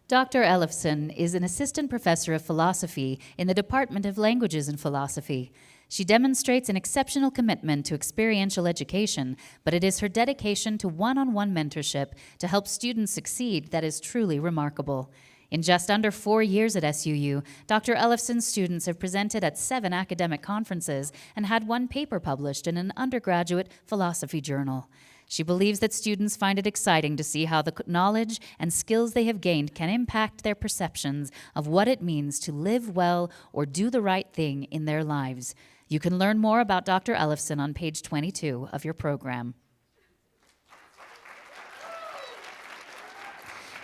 Speaker 1: Dr. Ellefson is an assistant professor of philosophy in the Department of Languages and Philosophy. She demonstrates an exceptional commitment to experiential education, but it is her dedication to one-on-one mentorship to help students succeed that is truly remarkable. In just under 4 years at SUU, Dr. Ellefson's students have presented at 7 academic conferences and had 1 paper published in an undergraduate philosophy journal. She believes that students find it exciting to see how the knowledge and skills they have gained can impact their perceptions of what it means to live well or do the right thing in their lives. You can learn more about Dr. Ellefson on page 22 of your program.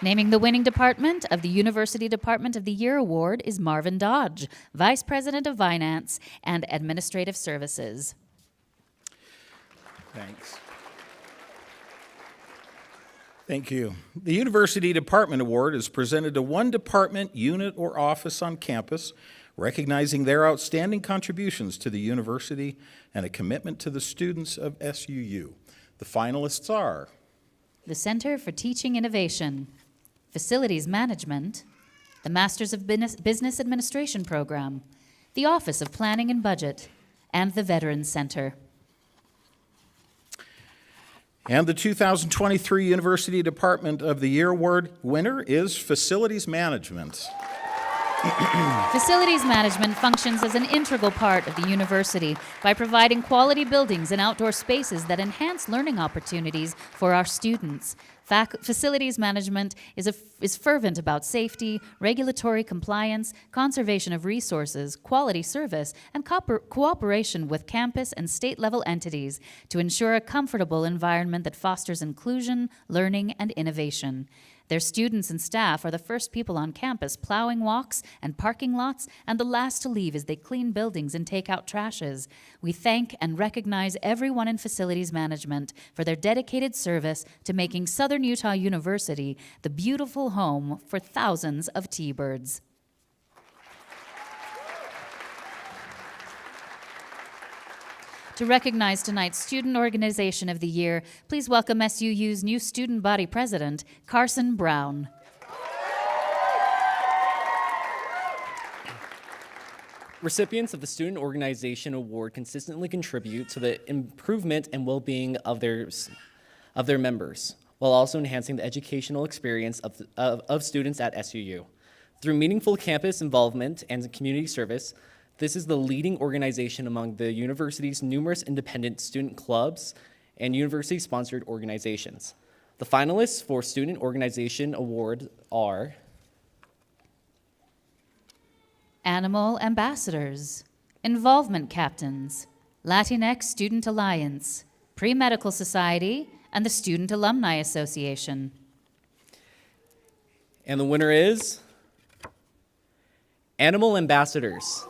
Speaker 1: Naming the winning department of the University Department of the Year Award is Marvin Dodge, Vice President of Finance and Administrative Services.
Speaker 2: Thanks. Thank you. The University Department Award is presented to one department, unit, or office on campus, recognizing their outstanding contributions to the university and a commitment to the students of SUU. The finalists are
Speaker 1: the Center for Teaching Innovation, Facilities Management, the Masters of Business Administration Program, the Office of Planning and Budget, and the Veterans Center.
Speaker 2: And the 2023 University Department of the Year Award winner is Facilities Management.
Speaker 1: Facilities management functions as an integral part of the university by providing quality buildings and outdoor spaces that enhance learning opportunities for our students. Facilities management is fervent about safety, regulatory compliance, conservation of resources, quality service, and cooperation with campus and state-level entities to ensure a comfortable environment that fosters inclusion, learning, and innovation. Their students and staff are the first people on campus plowing walks and parking lots, and the last to leave as they clean buildings and take out trashes. We thank and recognize everyone in facilities management for their dedicated service to making Southern Utah University the beautiful home for thousands of T-birds. To recognize tonight's Student Organization of the Year, please welcome SUU's new Student Body President, Carson Brown.
Speaker 3: Recipients of the Student Organization Award consistently contribute to the improvement and well-being of their members, while also enhancing the educational experience of students at SUU. Through meaningful campus involvement and community service, this is the leading organization among the university's numerous independent student clubs and university-sponsored organizations. The finalists for Student Organization Award are
Speaker 1: Animal Ambassadors, Involvement Captains, Latinx Student Alliance, Pre-Medical Society, and the Student Alumni Association.
Speaker 3: And the winner is Animal Ambassadors.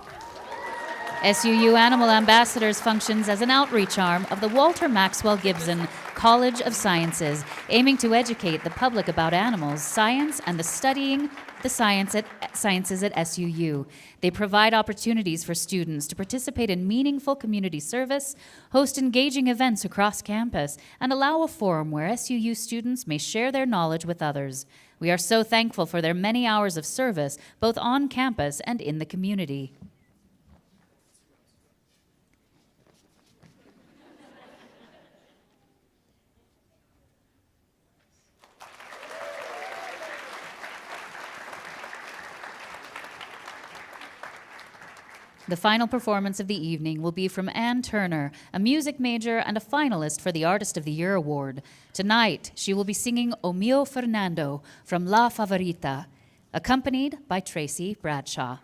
Speaker 1: SUU Animal Ambassadors functions as an outreach arm of the Walter Maxwell Gibson College of Sciences, aiming to educate the public about animals, science, and studying the sciences at SUU. They provide opportunities for students to participate in meaningful community service, host engaging events across campus, and allow a forum where SUU students may share their knowledge with others. We are so thankful for their many hours of service, both on campus and in the community. The final performance of the evening will be from Ann Turner, a music major and a finalist for the Artist of the Year Award. Tonight, she will be singing O Mio Fernando from La Favorita, accompanied by Tracy Bradshaw.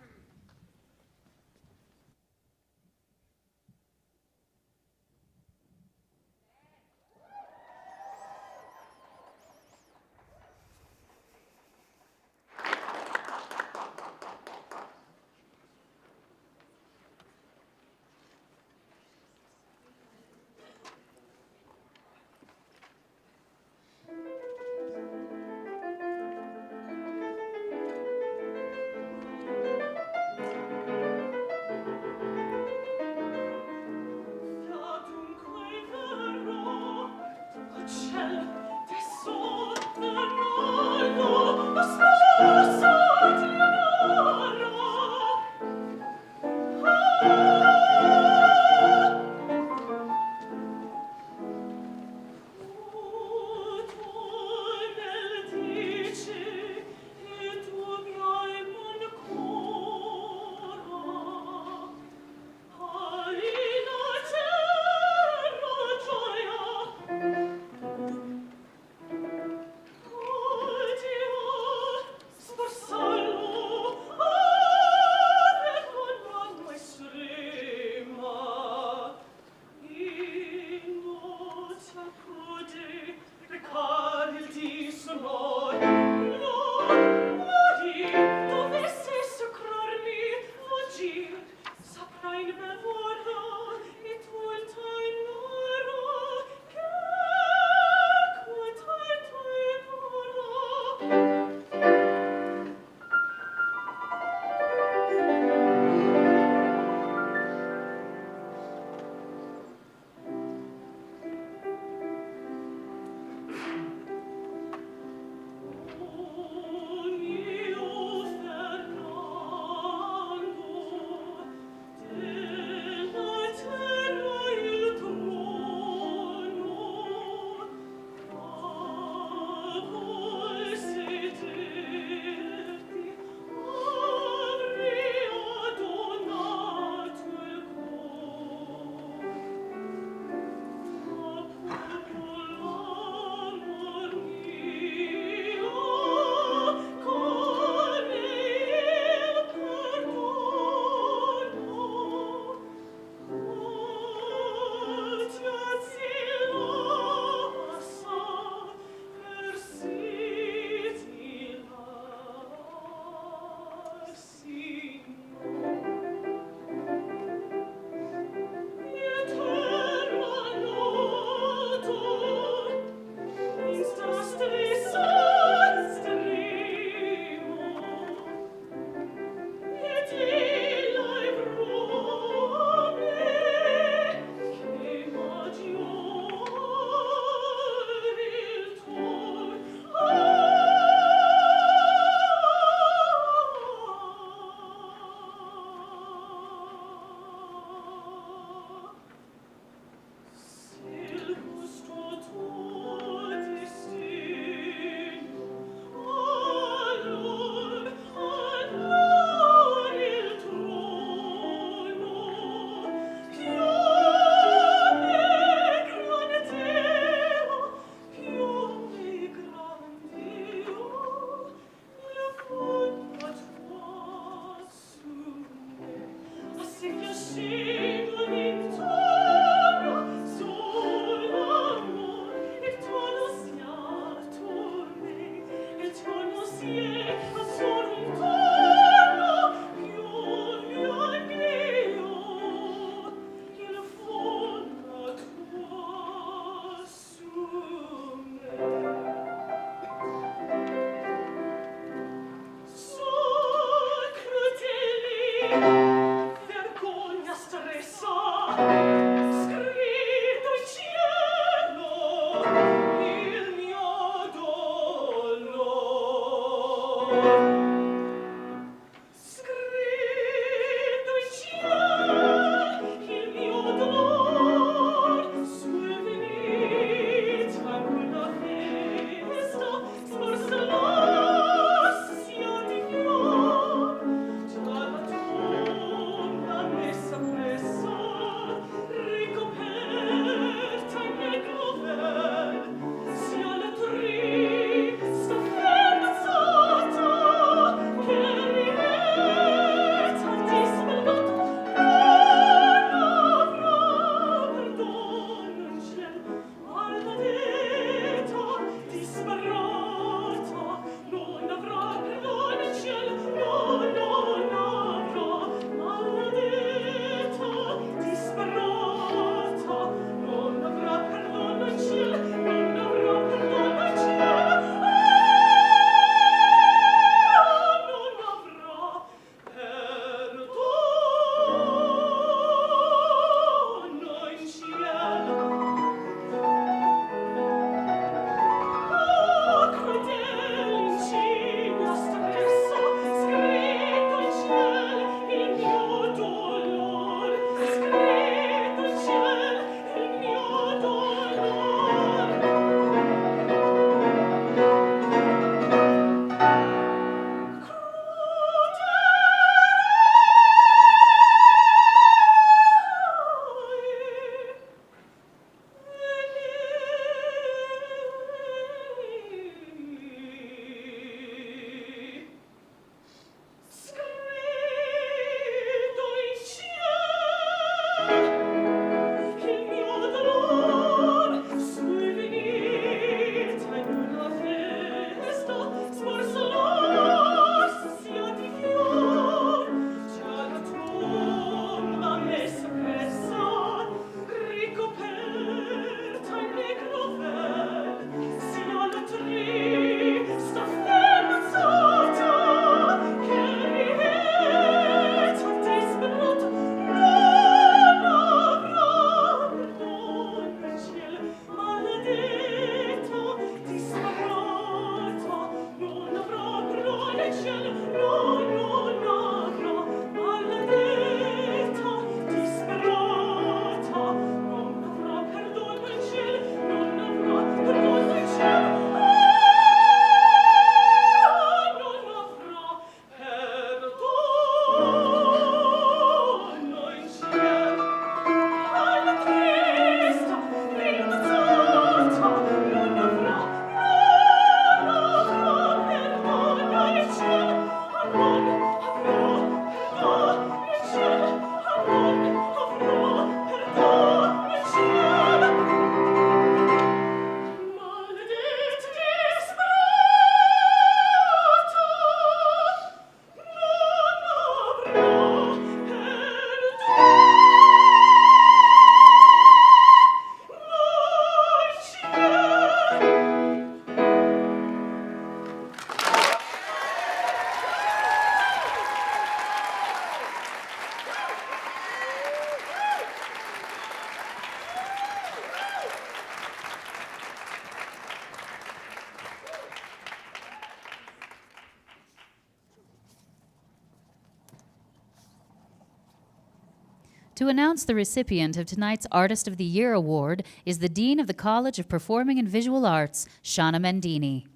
Speaker 1: To announce the recipient of tonight's Artist of the Year award is the Dean of the College of Performing and Visual Arts, Shauna Mendini.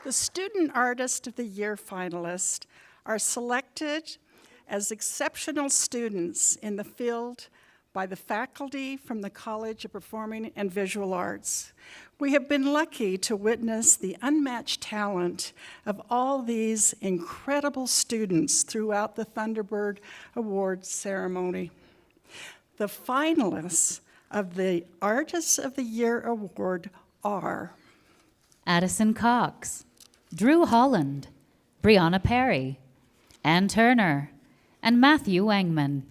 Speaker 4: The Student Artist of the Year finalists are selected as exceptional students in the field by the faculty from the College of Performing and Visual Arts. We have been lucky to witness the unmatched talent of all these incredible students throughout the Thunderbird Awards ceremony. The finalists of the Artists of the Year Award are
Speaker 1: Addison Cox, Drew Holland, Brianna Perry, Ann Turner, and Matthew Wangman.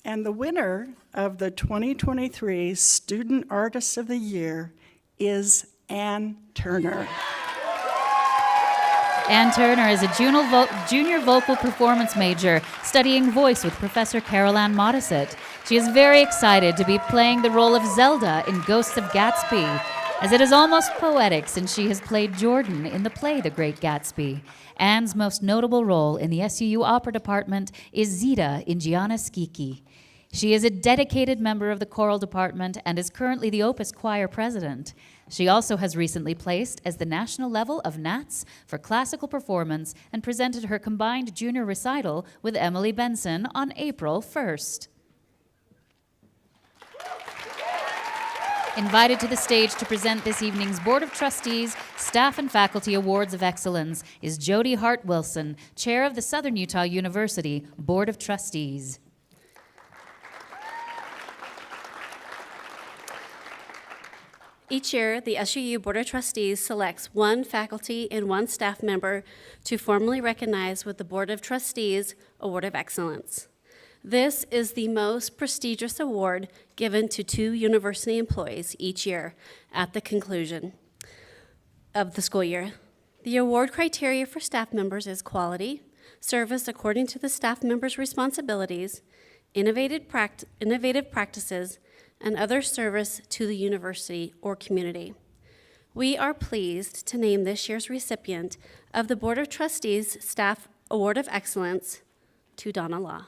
Speaker 4: And the winner of the 2023 Student Artist of the Year is Ann Turner.
Speaker 1: Ann Turner is a junior vocal performance major studying voice with Professor Carol Ann Modisett. She is very excited to be playing the role of Zelda in Ghosts of Gatsby, as it is almost poetic since she has played Jordan in the play The Great Gatsby. Ann's most notable role in the SUU Opera Department is Zita in Gianna Schicchi. She is a dedicated member of the choral department and is currently the Opus Choir president. She also has recently placed as the national level of Nats for classical performance and presented her combined junior recital with Emily Benson on April 1st. Invited to the stage to present this evening's Board of Trustees, Staff and Faculty Awards of Excellence is Jody Hart Wilson, Chair of the Southern Utah University Board of Trustees.
Speaker 5: Each year, the SUU Board of Trustees selects one faculty and one staff member to formally recognize with the Board of Trustees Award of Excellence. This is the most prestigious award given to 2 university employees each year at the conclusion of the school year. The award criteria for staff members is quality, service according to the staff member's responsibilities, innovative practices, and other service to the university or community. We are pleased to name this year's recipient of the Board of Trustees Staff Award of Excellence to Donna Law.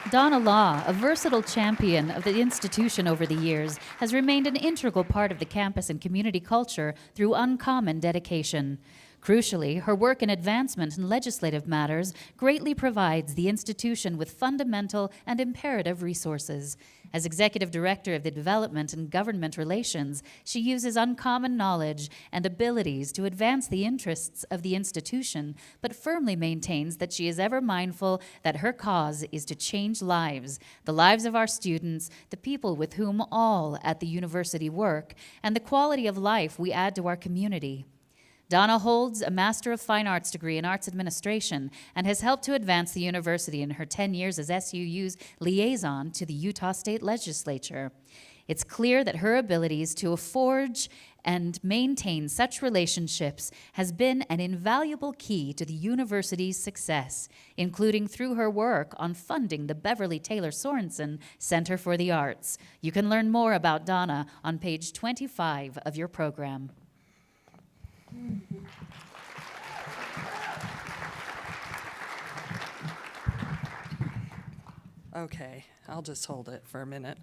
Speaker 1: Donna Law, a versatile champion of the institution over the years, has remained an integral part of the campus and community culture through uncommon dedication. Crucially, her work in advancement and legislative matters greatly provides the institution with fundamental and imperative resources. As Executive Director of the Development and Government Relations, she uses uncommon knowledge and abilities to advance the interests of the institution, but firmly maintains that she is ever mindful that her cause is to change lives, the lives of our students, the people with whom all at the university work, and the quality of life we add to our community. Donna holds a Master of Fine Arts degree in Arts Administration and has helped to advance the university in her 10 years as SUU's liaison to the Utah State Legislature. It's clear that her abilities to forge and maintain such relationships has been an invaluable key to the university's success, including through her work on funding the Beverly Taylor Sorensen Center for the Arts. You can learn more about Donna on page 25 of your program.
Speaker 6: Okay, I'll just hold it for a minute.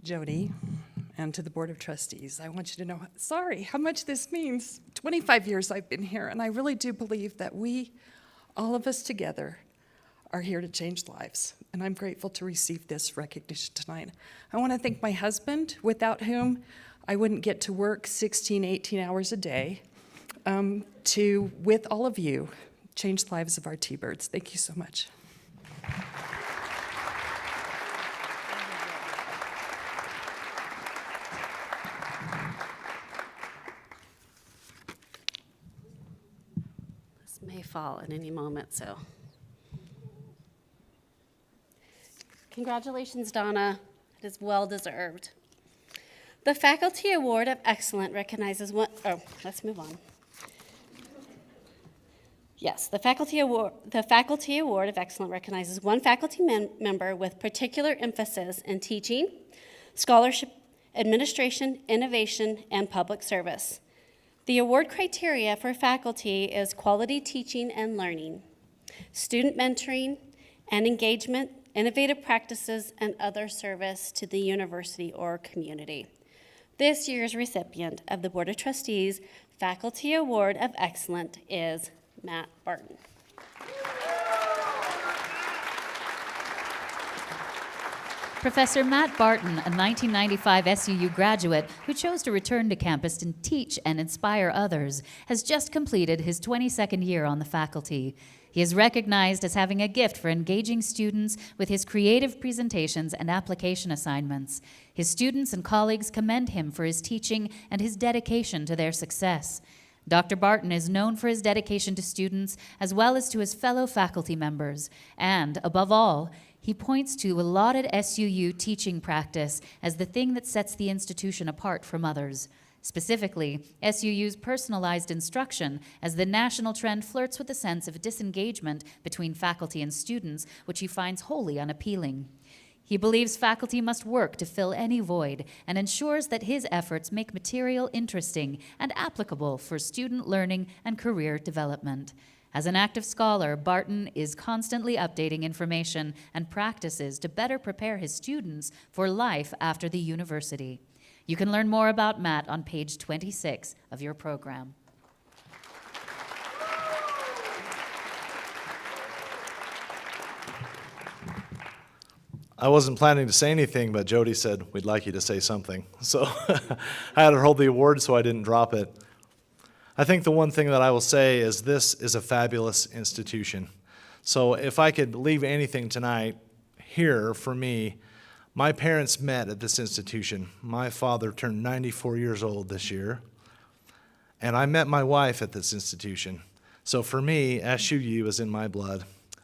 Speaker 6: Jody, and to the Board of Trustees, I want you to know, sorry, how much this means. 25 years I've been here, and I really do believe that we, all of us together, are here to change lives, and I'm grateful to receive this recognition tonight. I want to thank my husband, without whom I wouldn't get to work 16, 18 hours a day, to, with all of you, change the lives of our T-Birds. Thank you so much.
Speaker 5: This may fall at any moment, so. Congratulations, Donna. It is well deserved. The Faculty Award of Excellence recognizes one, let's move on. Yes, the Faculty Award of Excellence recognizes one faculty member with particular emphasis in teaching, scholarship, administration, innovation, and public service. The award criteria for faculty is quality teaching and learning, student mentoring and engagement, innovative practices, and other service to the university or community. This year's recipient of the Board of Trustees Faculty Award of Excellence is Matt Barton.
Speaker 1: Professor Matt Barton, a 1995 SUU graduate who chose to return to campus to teach and inspire others, has just completed his 22nd year on the faculty. He is recognized as having a gift for engaging students with his creative presentations and application assignments. His students and colleagues commend him for his teaching and his dedication to their success. Dr. Barton is known for his dedication to students as well as to his fellow faculty members, and, above all, he points to a lauded SUU teaching practice as the thing that sets the institution apart from others. Specifically, SUU's personalized instruction, as the national trend flirts with a sense of disengagement between faculty and students, which he finds wholly unappealing. He believes faculty must work to fill any void and ensures that his efforts make material interesting and applicable for student learning and career development. As an active scholar, Barton is constantly updating information and practices to better prepare his students for life after the university. You can learn more about Matt on page 26 of your program.
Speaker 7: I wasn't planning to say anything, but Jody said, we'd like you to say something. So I had to hold the award so I didn't drop it. I think the one thing that I will say is this is a fabulous institution. So if I could leave anything tonight here for me, my parents met at this institution. My father turned 94 years old this year, and I met my wife at this institution. So for me, SUU is in my blood.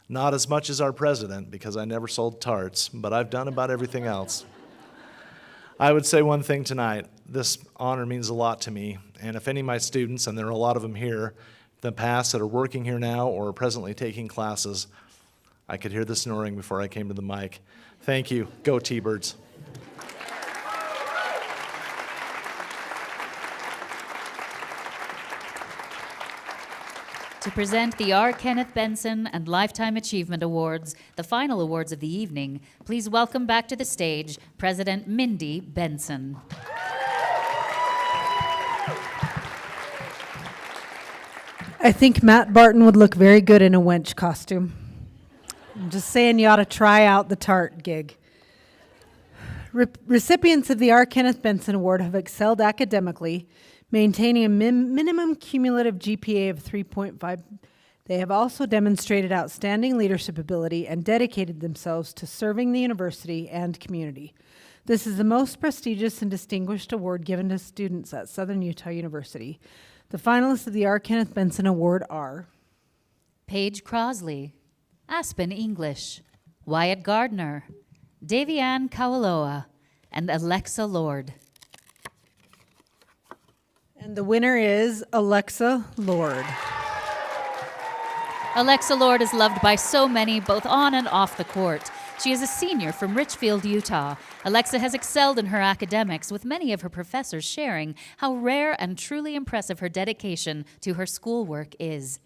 Speaker 7: Not as much as our president, because I never sold tarts, but I've done about everything else. I would say one thing tonight. This honor means a lot to me, and if any of my students, and there are a lot of them here, in the past that are working here now or are presently taking classes, I could hear the snoring before I came to the mic. Thank you. Go T-Birds.
Speaker 1: To present the R. Kenneth Benson and Lifetime Achievement Awards, the final awards of the evening, please welcome back to the stage President Mindy Benson.
Speaker 8: I think Matt Barton would look very good in a wench costume. I'm just saying you ought to try out the tart gig. Recipients of the R. Kenneth Benson Award have excelled academically, maintaining a minimum cumulative GPA of 3.5. They have also demonstrated outstanding leadership ability and dedicated themselves to serving the university and community. This is the most prestigious and distinguished award given to students at Southern Utah University. The finalists of the R. Kenneth Benson Award are
Speaker 1: Paige Crosley, Aspen English, Wyatt Gardner, Davianne Kawaloa, and Alexa Lord.
Speaker 8: And the winner is Alexa Lord.
Speaker 1: Alexa Lord is loved by so many, both on and off the court. She is a senior from Richfield, Utah. Alexa has excelled in her academics, with many of her professors sharing how rare and truly impressive her dedication to her schoolwork is.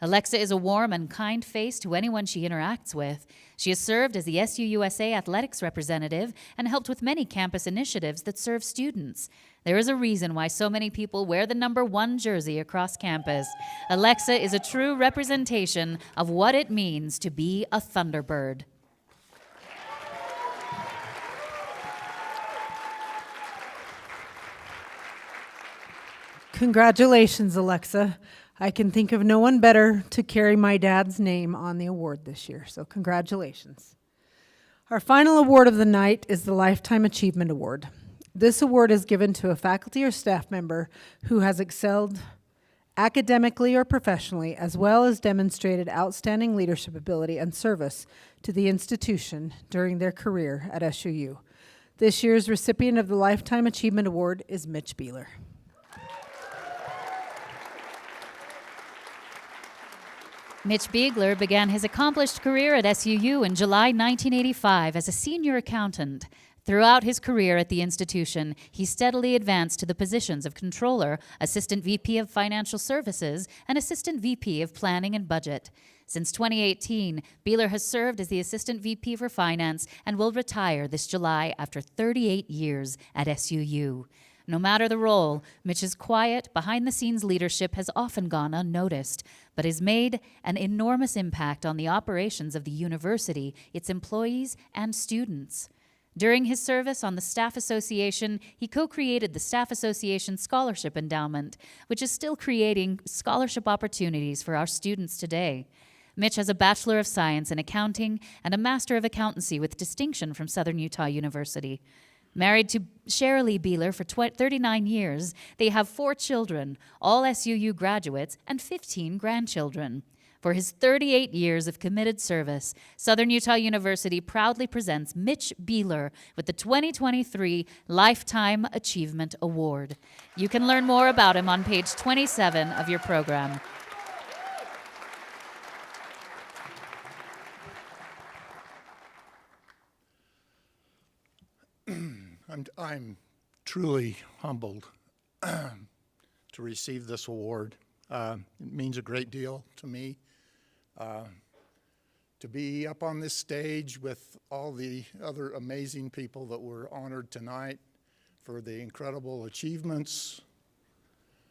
Speaker 1: Alexa is a warm and kind face to anyone she interacts with. She has served as the SUUSA athletics representative and helped with many campus initiatives that serve students. There is a reason why so many people wear the number 1 jersey across campus. Alexa is a true representation of what it means to be a Thunderbird.
Speaker 8: Congratulations, Alexa. I can think of no one better to carry my dad's name on the award this year, so congratulations. Our final award of the night is the Lifetime Achievement Award. This award is given to a faculty or staff member who has excelled academically or professionally, as well as demonstrated outstanding leadership ability and service to the institution during their career at SUU. This year's recipient of the Lifetime Achievement Award is Mitch Beeler.
Speaker 1: Mitch Beegler began his accomplished career at SUU in July 1985 as a senior accountant. Throughout his career at the institution, he steadily advanced to the positions of controller, assistant VP of financial services, and assistant VP of planning and budget. Since 2018, Beeler has served as the assistant VP for finance and will retire this July after 38 years at SUU. No matter the role, Mitch's quiet, behind-the-scenes leadership has often gone unnoticed, but has made an enormous impact on the operations of the university, its employees, and students. During his service on the Staff Association, he co-created the Staff Association Scholarship Endowment, which is still creating scholarship opportunities for our students today. Mitch has a Bachelor of Science in Accounting and a Master of Accountancy with distinction from Southern Utah University. Married to Sherilee Beeler for 39 years, they have 4 children, all SUU graduates, and 15 grandchildren. For his 38 years of committed service, Southern Utah University proudly presents Mitch Beeler with the 2023 Lifetime Achievement Award. You can learn more about him on page 27 of your program.
Speaker 10: I'm truly humbled to receive this award. It means a great deal to me. To be up on this stage with all the other amazing people that were honored tonight for the incredible achievements,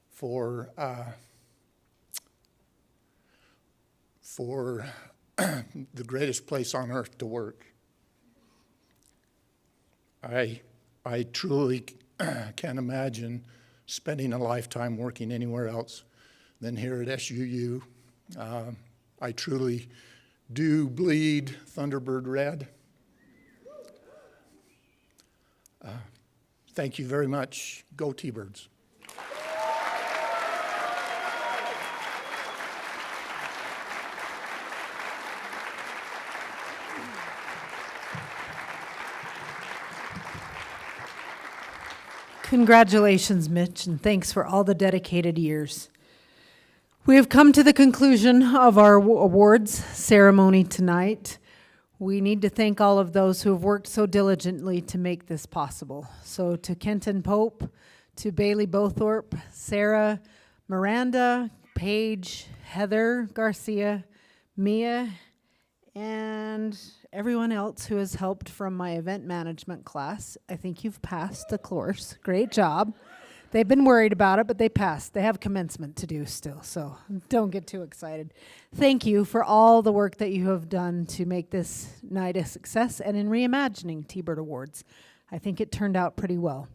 Speaker 10: for the greatest place on earth to work. I truly can't imagine spending a lifetime working anywhere else than here at SUU. I truly do bleed Thunderbird red. Thank you very much. Go T-Birds.
Speaker 8: Congratulations, Mitch, and thanks for all the dedicated years. We have come to the conclusion of our awards ceremony tonight. We need to thank all of those who have worked so diligently to make this possible. So to Kenton Pope, to Bailey Bothorpe, Sarah, Miranda, Paige, Heather Garcia, Mia, and everyone else who has helped from my event management class. I think you've passed the course. Great job. They've been worried about it, but they passed. They have commencement to do still, so don't get too excited. Thank you for all the work that you have done to make this night a success and in reimagining T-Bird Awards. I think it turned out pretty well.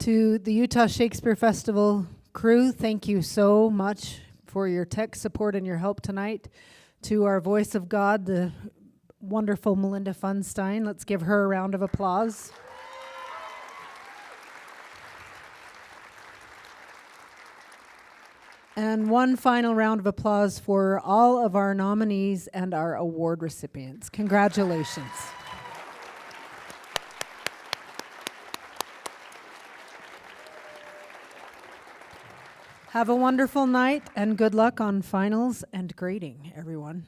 Speaker 8: To the Utah Shakespeare Festival crew, thank you so much for your tech support and your help tonight. To our voice of God, the wonderful Melinda Funstein. Let's give her a round of applause. And one final round of applause for all of our nominees and our award recipients. Congratulations. Have a wonderful night and good luck on finals and grading, everyone.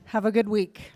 Speaker 8: Have a good week.